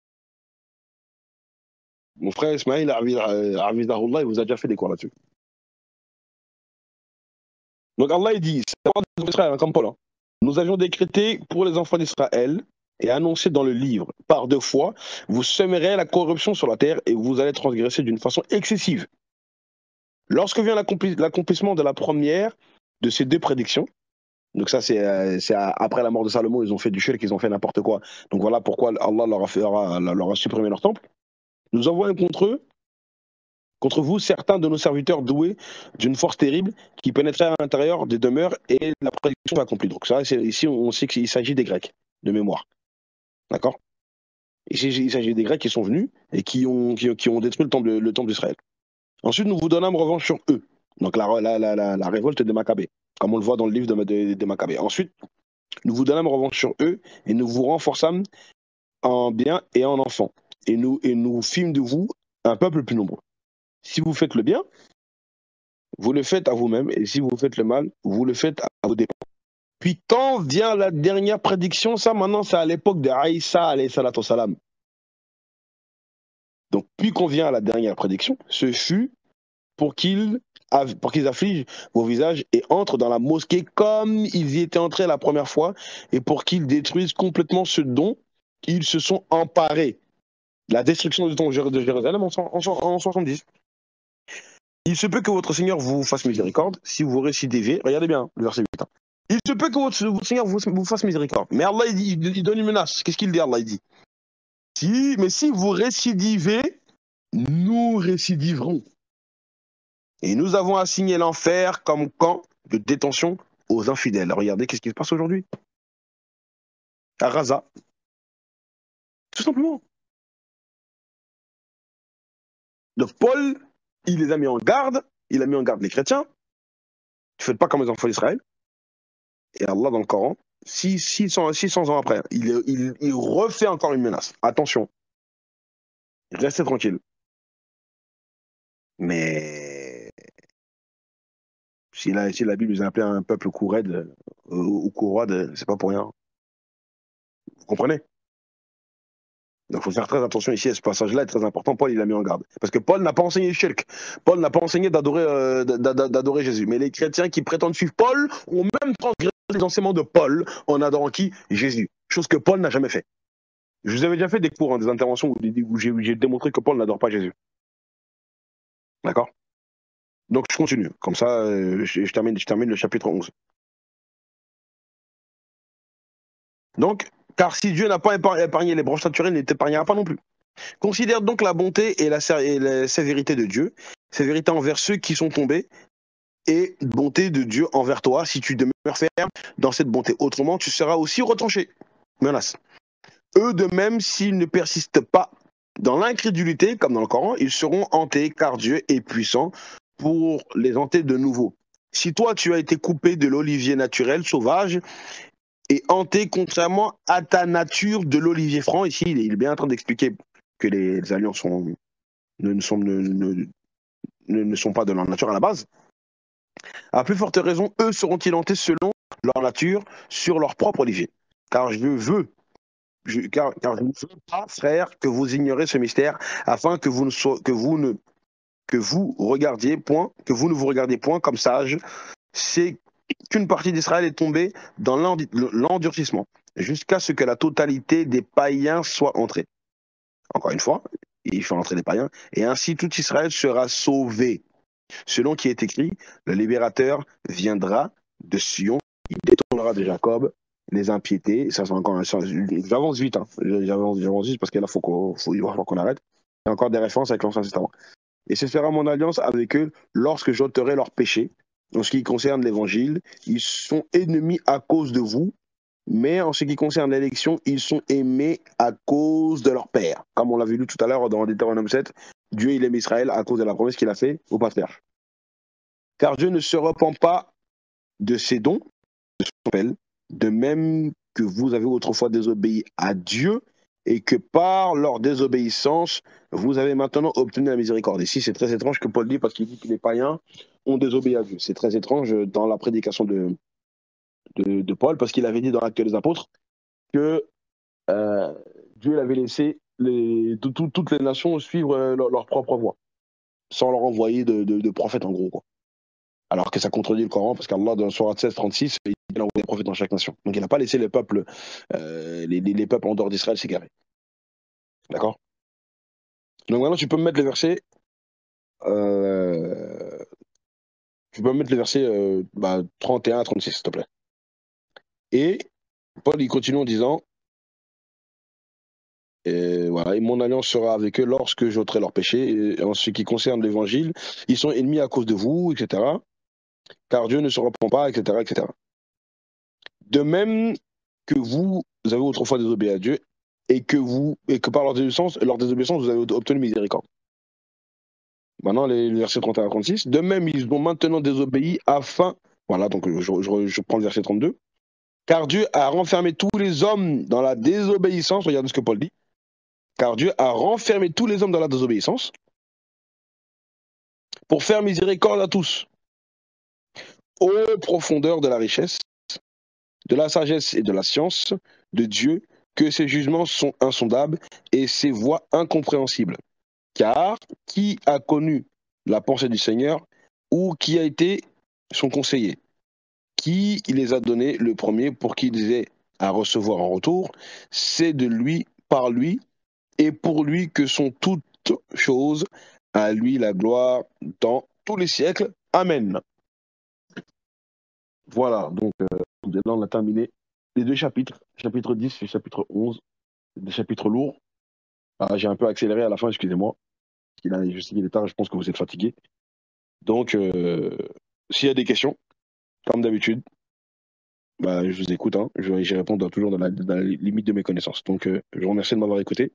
Mon frère Ismaël, Arvizahullah, il vous a déjà fait des cours là-dessus. Donc Allah, il dit, c'est Israël, comme Paul, hein. Nous avions décrété pour les enfants d'Israël et annoncé dans le livre, par deux fois, vous sèmerez la corruption sur la terre et vous allez transgresser d'une façon excessive. Lorsque vient l'accomplissement de la première de ces deux prédictions, donc ça c'est après la mort de Salomon, ils ont fait du shirk, ils ont fait n'importe quoi. Donc voilà pourquoi Allah leur a supprimé leur temple. Nous envoyons contre vous certains de nos serviteurs doués d'une force terrible qui pénétrait à l'intérieur des demeures et la prédiction accomplie. Donc ça, ici on sait qu'il s'agit des Grecs, de mémoire. D'accord? Ici il s'agit des Grecs qui sont venus et qui ont détruit le temple d'Israël. Ensuite, nous vous donnâmes revanche sur eux. Donc la révolte des Maccabées, comme on le voit dans le livre des Maccabées. Ensuite, nous vous donnâmes revanche sur eux et nous vous renforçâmes en biens et en enfants. Et nous fîmes de vous un peuple plus nombreux. Si vous faites le bien, vous le faites à vous-même. Et si vous faites le mal, vous le faites à vos dépens. Puis quand vient la dernière prédiction, ça maintenant c'est à l'époque de Aïssa alayhi salatu salam. Donc puis qu'on vient à la dernière prédiction, ce fut pour qu'ils affligent vos visages et entrent dans la mosquée comme ils y étaient entrés la première fois et pour qu'ils détruisent complètement ce dont ils se sont emparés. La destruction du temple de Jérusalem en 70. Il se peut que votre Seigneur vous fasse miséricorde si vous récidivez. Regardez bien le verset 8. Hein. Il se peut que votre Seigneur vous fasse miséricorde. Mais Allah, il donne une menace. Qu'est-ce qu'il dit, Allah? Il dit, mais si vous récidivez, nous récidiverons. Et nous avons assigné l'enfer comme camp de détention aux infidèles. Regardez, qu'est-ce qui se passe aujourd'hui? À Gaza. Tout simplement. Donc Paul, il les a mis en garde, il a mis en garde les chrétiens. Ne faites pas comme les enfants d'Israël. Et Allah, dans le Coran, 600 ans après, il refait encore une menace. Attention, restez tranquille. Mais si la Bible nous a appelé un peuple courade ou courroide, c'est pas pour rien. Vous comprenez? Donc il faut faire très attention ici à ce passage-là, est très important. Paul, il l'a mis en garde. Parce que Paul n'a pas enseigné le shirk. Paul n'a pas enseigné d'adorer Jésus. Mais les chrétiens qui prétendent suivre Paul ont même transgressé les enseignements de Paul en adorant qui? Jésus. Chose que Paul n'a jamais fait. Je vous avais déjà fait des cours, hein, des interventions où j'ai démontré que Paul n'adore pas Jésus. D'accord? Donc je continue. Comme ça, je termine le chapitre 11. Donc, car si Dieu n'a pas épargné les branches naturelles, il ne t'épargnera pas non plus. Considère donc la bonté et la sévérité de Dieu, sévérité envers ceux qui sont tombés, et bonté de Dieu envers toi si tu demeures ferme dans cette bonté. Autrement, tu seras aussi retranché. Menace. Eux de même, s'ils ne persistent pas dans l'incrédulité, comme dans le Coran, ils seront hantés, car Dieu est puissant pour les hanter de nouveau. Si toi, tu as été coupé de l'olivier naturel, sauvage, et hanté contrairement à ta nature de l'olivier franc, ici, il est bien en train d'expliquer que les alliances ne sont pas de leur nature à la base. À plus forte raison, eux seront tentés selon leur nature, sur leur propre origine. Car je veux, car je ne veux pas, frères, que vous ignorez ce mystère, afin que vous ne, que vous regardiez point, que vous ne vous regardiez point comme sages, c'est qu'une partie d'Israël est tombée dans l'endurcissement, jusqu'à ce que la totalité des païens soit entrée. Encore une fois, il faut entrer des païens, et ainsi tout Israël sera sauvé. Selon qui est écrit, le libérateur viendra de Sion, il détournera de Jacob les impiétés. Ça, c'est encore j'avance vite, hein. J'avance vite parce que là, il va falloir qu'on arrête. Il y a encore des références avec l'Ancien Testament. Et ce sera mon alliance avec eux lorsque j'ôterai leurs péchés. En ce qui concerne l'évangile, ils sont ennemis à cause de vous, mais en ce qui concerne l'élection, ils sont aimés à cause de leur père. Comme on l'avait lu tout à l'heure dans Deutéronome 7, Dieu il aime Israël à cause de la promesse qu'il a faite au patriarche. Car Dieu ne se repent pas de ses dons, de son appel, de même que vous avez autrefois désobéi à Dieu et que par leur désobéissance, vous avez maintenant obtenu la miséricorde. Ici, c'est très étrange que Paul dit parce qu'il dit que les païens ont désobéi à Dieu. C'est très étrange dans la prédication de Paul parce qu'il avait dit dans l'Acte des Apôtres que Dieu avait laissé toutes les nations suivre leur propre voie, sans leur envoyer de prophètes en gros, quoi. Alors que ça contredit le Coran, parce qu'Allah, dans Surat 16, 36, il a envoyé des prophètes dans chaque nation. Donc il n'a pas laissé les peuples, les peuples en dehors d'Israël s'égarer. D'accord? Donc maintenant, tu peux me mettre les versets. Tu peux me mettre les versets 31 à 36, s'il te plaît. Et Paul, il continue en disant voilà, et mon alliance sera avec eux lorsque j'ôterai leurs péchés. Et en ce qui concerne l'évangile, ils sont ennemis à cause de vous, etc. Car Dieu ne se repent pas, etc., etc. De même que vous avez autrefois désobéi à Dieu et que par leur désobéissance, vous avez obtenu miséricorde. Maintenant, les versets 31 à 36. De même, ils ont maintenant désobéi afin. Voilà, donc je prends le verset 32. Car Dieu a renfermé tous les hommes dans la désobéissance. Regardez ce que Paul dit. Car Dieu a renfermé tous les hommes dans la désobéissance pour faire miséricorde à tous. Ô profondeur de la richesse, de la sagesse et de la science de Dieu, que ses jugements sont insondables et ses voies incompréhensibles. Car qui a connu la pensée du Seigneur ou qui a été son conseiller? Qui les a donnés le premier pour qu'ils aient à recevoir en retour? C'est de lui, par lui et pour lui que sont toutes choses. À lui la gloire dans tous les siècles. Amen. Voilà, donc là on a terminé les deux chapitres, chapitre 10 et chapitre 11, des chapitres lourds. Ah, j'ai un peu accéléré à la fin, excusez-moi. Je sais qu'il est tard, je pense que vous êtes fatigué. Donc, s'il y a des questions, comme d'habitude, je vous écoute. Hein. J'y réponds toujours dans la limite de mes connaissances. Donc, je vous remercie de m'avoir écouté.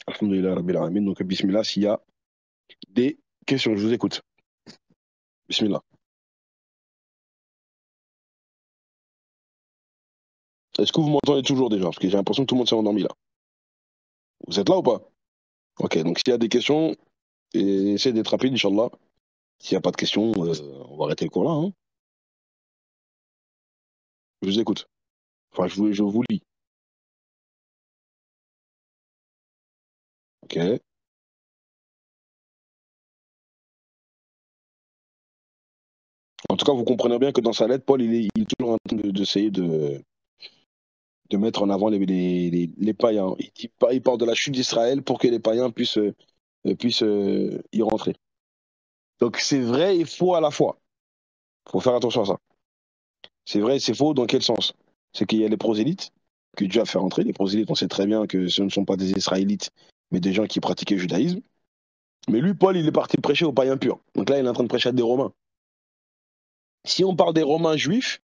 Alhamdulillah Rabbil Alamin. Donc, bismillah, s'il y a des questions, je vous écoute. Bismillah. Est-ce que vous m'entendez toujours déjà? Parce que j'ai l'impression que tout le monde s'est endormi là. Vous êtes là ou pas? Ok, donc s'il y a des questions, essayez d'être rapide, Inch'Allah. S'il n'y a pas de questions, on va arrêter le cours là. Hein. Je vous écoute. Enfin, je vous lis. Ok. En tout cas, vous comprenez bien que dans sa lettre, Paul, il est toujours en train d'essayer de mettre en avant les païens. Il parle de la chute d'Israël pour que les païens puissent y rentrer. Donc c'est vrai et faux à la fois. Il faut faire attention à ça. C'est vrai et c'est faux dans quel sens? C'est qu'il y a les prosélytes que Dieu a fait rentrer. Les prosélytes, on sait très bien que ce ne sont pas des Israélites, mais des gens qui pratiquaient le judaïsme. Mais lui, Paul, il est parti prêcher aux païens purs. Donc là, il est en train de prêcher à des Romains. Si on parle des Romains juifs,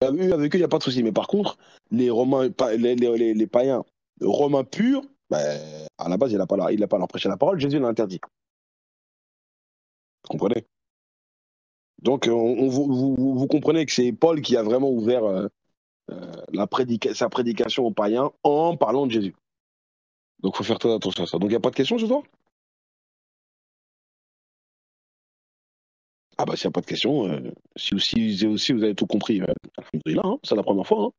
avec eux, il n'y a pas de souci. Mais par contre, les Romains, les païens romains purs, à la base, il n'a pas leur prêché la parole. Jésus l'a interdit. Vous comprenez? Donc, vous comprenez que c'est Paul qui a vraiment ouvert sa prédication aux païens en parlant de Jésus. Donc, il faut faire très attention à ça. Donc, il n'y a pas de questions ce soir? Ah bah s'il n'y a pas de question, si vous avez tout compris, alhamdoulilah, hein, c'est la première fois. Hein.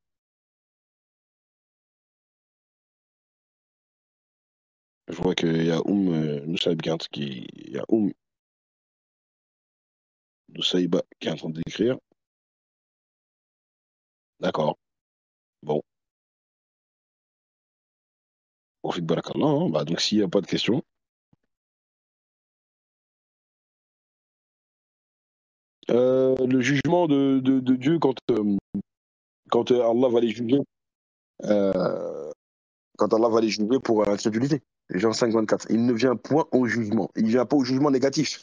Je vois qu'il y a Nusaïb il y a Nusaïba qui est en train d'écrire. D'accord. Bon, au fait barakallah, hein. Bah, donc s'il n'y a pas de question. Le jugement de Dieu quand Allah va les juger. euh, Quand Allah va les juger pour incrédulité. Jean 5, 24. Il ne vient point au jugement. Il ne vient pas au jugement négatif.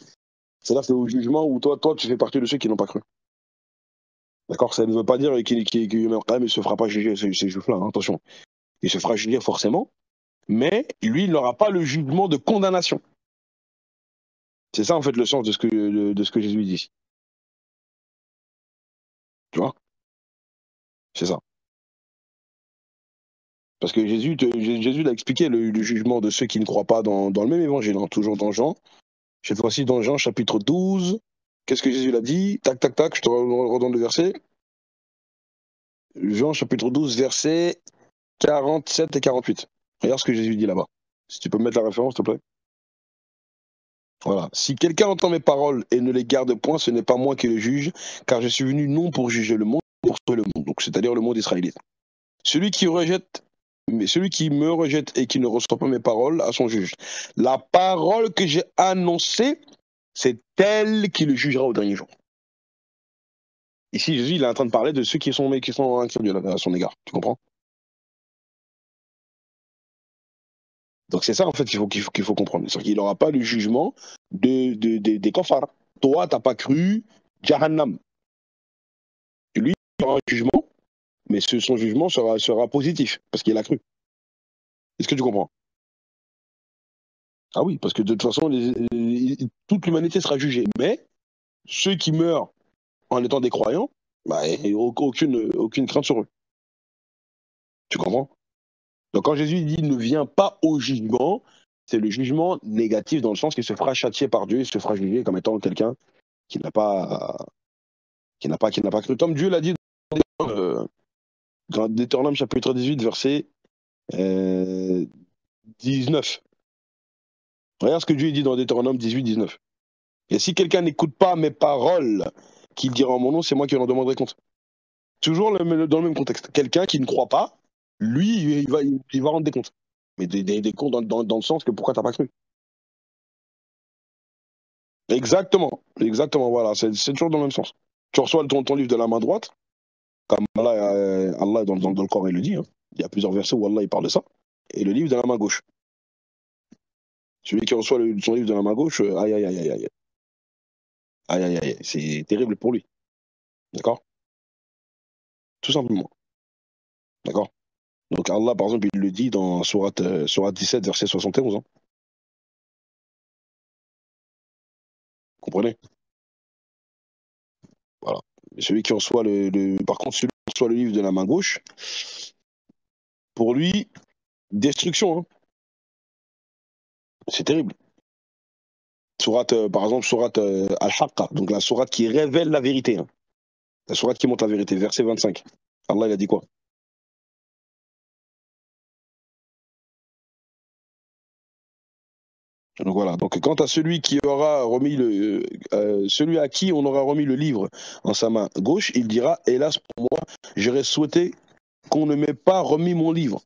C'est-à-dire que c'est au jugement où toi, tu fais partie de ceux qui n'ont pas cru. D'accord. Ça ne veut pas dire qu'il ne se fera pas juger, ces juifs-là, hein, attention. Il se fera juger forcément, mais lui, il n'aura pas le jugement de condamnation. C'est ça, en fait, le sens de ce que Jésus dit ici. Tu vois. C'est ça. Parce que Jésus l'a expliqué, le jugement de ceux qui ne croient pas dans le même évangile, hein, toujours dans Jean. Cette fois-ci, dans Jean, chapitre 12. Qu'est-ce que Jésus l'a dit? Tac, tac, tac, je te redonne le verset. Jean, chapitre 12, versets 47 et 48. Regarde ce que Jésus dit là-bas. Si tu peux me mettre la référence, s'il te plaît. Voilà. Si quelqu'un entend mes paroles et ne les garde point, ce n'est pas moi qui le juge, car je suis venu non pour juger le monde, mais pour sauver le monde. Donc, c'est-à-dire le monde israélite. Celui qui me rejette et qui ne reçoit pas mes paroles à son juge. La parole que j'ai annoncée, c'est elle qui le jugera au dernier jour. Ici, Jésus, il est en train de parler de ceux qui sont incrédules à son égard. Tu comprends? Donc c'est ça, en fait, qu'il faut comprendre. C'est-à-dire qu'il n'aura pas le jugement des kafars. Toi, t'as pas cru, Jahannam. Lui, il aura un jugement, mais son jugement sera positif, parce qu'il a cru. Est-ce que tu comprends? Ah oui, parce que de toute façon, toute l'humanité sera jugée. Mais ceux qui meurent en étant des croyants, bah, aucune crainte sur eux. Tu comprends? Donc quand Jésus dit ne viens pas au jugement, c'est le jugement négatif dans le sens qu'il se fera châtier par Dieu, il se fera juger comme étant quelqu'un qui n'a pas, qui n'a pas cru. Comme Dieu l'a dit dans Deutéronome chapitre 18, verset 19. Regarde ce que Dieu dit dans Deutéronome 18, 19. Et si quelqu'un n'écoute pas mes paroles qu'il dira en mon nom, c'est moi qui en demanderai compte. Toujours dans le même contexte. Quelqu'un qui ne croit pas, lui, il va rendre des comptes. Mais des comptes dans le sens que pourquoi t'as pas cru. Exactement, exactement, voilà, c'est toujours dans le même sens. Tu reçois ton livre de la main droite, comme Allah dans le Coran il le dit, hein. Il y a plusieurs versets où Allah il parle de ça, et le livre de la main gauche. Celui qui reçoit son livre de la main gauche, aïe aïe aïe aïe aïe, aïe aïe aïe, c'est terrible pour lui, d'accord? Tout simplement, d'accord? Donc Allah par exemple il le dit dans Sourate 17 verset 71, hein. Vous comprenez? Voilà. Et celui qui reçoit par contre celui qui reçoit le livre de la main gauche, pour lui, destruction, hein. C'est terrible. Par exemple, sourate Al-Haqqa, donc la sourate qui révèle la vérité, hein. La sourate qui montre la vérité, verset 25. Allah, il a dit quoi? Donc voilà, donc quant à celui qui aura remis celui à qui on aura remis le livre en sa main gauche, il dira, hélas pour moi, j'aurais souhaité qu'on ne m'ait pas remis mon livre.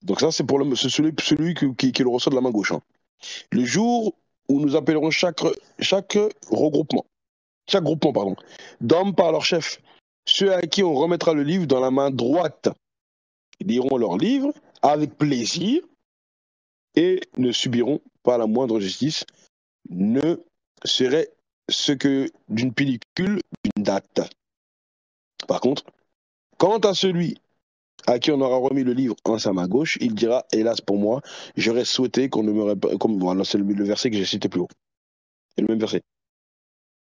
Donc ça, c'est pour celui qui le reçoit de la main gauche, hein. Le jour où nous appellerons chaque regroupement, chaque groupement, pardon, d'hommes par leur chef, ceux à qui on remettra le livre dans la main droite liront leur livre avec plaisir et ne subiront pas la moindre justice, ne serait ce que d'une pellicule d'une date. Par contre, quant à celui à qui on aura remis le livre en sa main gauche, il dira, hélas pour moi, j'aurais souhaité qu'on ne m'aurait pas... Comme, voilà, c'est le verset que j'ai cité plus haut. C'est le même verset.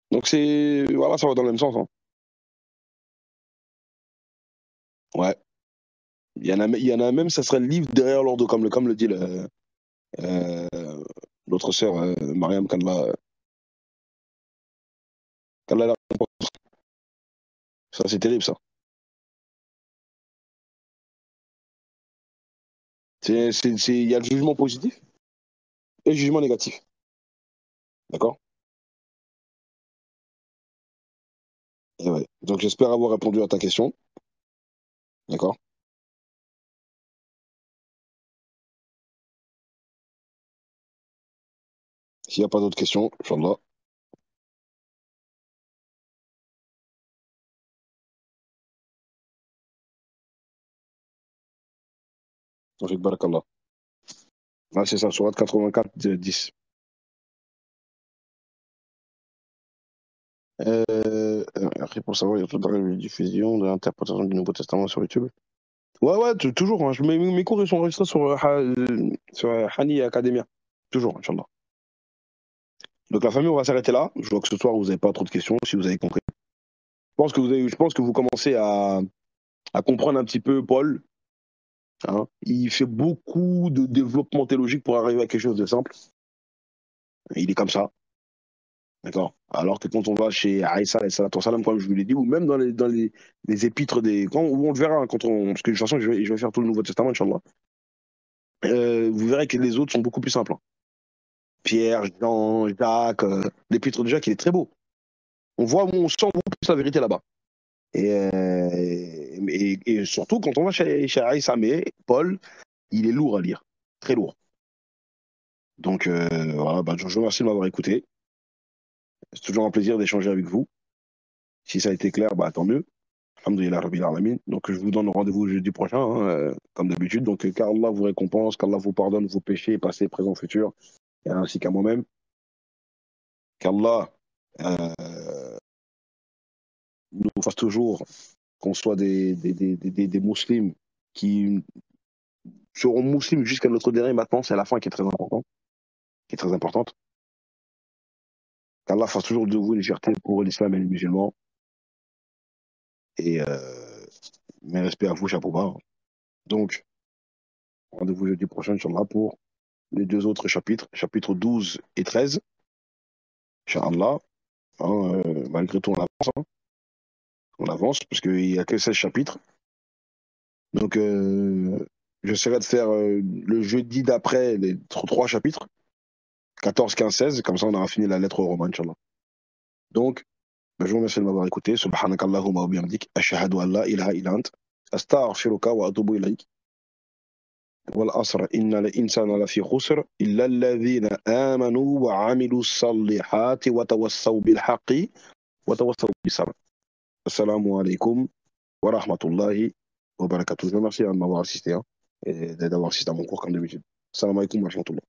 Donc voilà, ça va dans le même sens, hein. Ouais. Il y en a même, ça serait le livre derrière leur dos, comme le dit euh, l'autre sœur, Mariam, qu'Allah la remporte. Ça, c'est terrible, ça. Il y a le jugement positif et le jugement négatif. D'accord? Et ouais. Donc, j'espère avoir répondu à ta question. D'accord? S'il n'y a pas d'autres questions, Inch'Allah. Tawfiq Barakallah. Ah, c'est ça, sur 84, 10. Après, pour savoir, il y a tout dans la diffusion de l'interprétation du Nouveau Testament sur YouTube. Ouais, ouais, toujours. Hein. Mes cours, ils sont enregistrés sur Hani Academia. Toujours, Inch'Allah. Donc, la famille, on va s'arrêter là. Je vois que ce soir, vous n'avez pas trop de questions, si vous avez compris. Je pense que vous commencez à comprendre un petit peu Paul. Hein. Il fait beaucoup de développement théologique pour arriver à quelque chose de simple. Il est comme ça. D'accord. Alors que quand on va chez Aïssa, salam, comme je vous l'ai dit, ou même les épîtres où on le verra, hein, parce que de toute façon, je vais faire tout le Nouveau Testament, Inch'Allah. Vous verrez que les autres sont beaucoup plus simples. Hein. Pierre, Jean, Jacques, l'épître de Jacques, il est très beau. On sent beaucoup plus la vérité là-bas. Et surtout, quand on va chez Aïssa, mais Paul, il est lourd à lire. Très lourd. Donc, voilà, je vous remercie de m'avoir écouté. C'est toujours un plaisir d'échanger avec vous. Si ça a été clair, tant mieux. Alhamdulillah Rabbil Alamin. Donc je vous donne rendez-vous jeudi prochain, hein, comme d'habitude. Donc qu'Allah vous récompense, qu'Allah vous pardonne vos péchés, passés, présents, futurs, et ainsi qu'à moi-même. Qu'Allah nous fasse toujours qu'on soit des musulmans qui seront musulmans jusqu'à notre dernier maintenant, c'est la fin qui est très importante, qui est très importante. Qu'Allah fasse toujours de vous une fierté pour l'islam et les musulmans. Et mes respects à vous, chapeau bas. Donc, rendez-vous jeudi prochain, Inch'Allah, pour les deux autres chapitres, chapitres 12 et 13. Inch'Allah. Hein, malgré tout, on avance. Hein. On avance, parce qu'il n'y a que 16 chapitres. Donc, j'essaierai de faire le jeudi d'après les trois chapitres. 14, 15, 16. Comme ça, on aura fini la lettre aux Romains, Inch'Allah. Donc, je vous remercie de m'avoir écouté. Subhanakallahumma wa bihamdik. Ashhadu an la ilaha illa ant. Astaghfiruka wa atubu ilayk. والعصر إن الإنسان لفي خسر إلا الذين آمنوا وعملوا الصالحات وتوصوا بالحق وتوصوا بالصبر. السلام عليكم ورحمة الله وبركاته. Je vous remercie de m'avoir assisté et d'avoir assisté à mon cours comme d'habitude. Salam alaikum wa rahmatullah.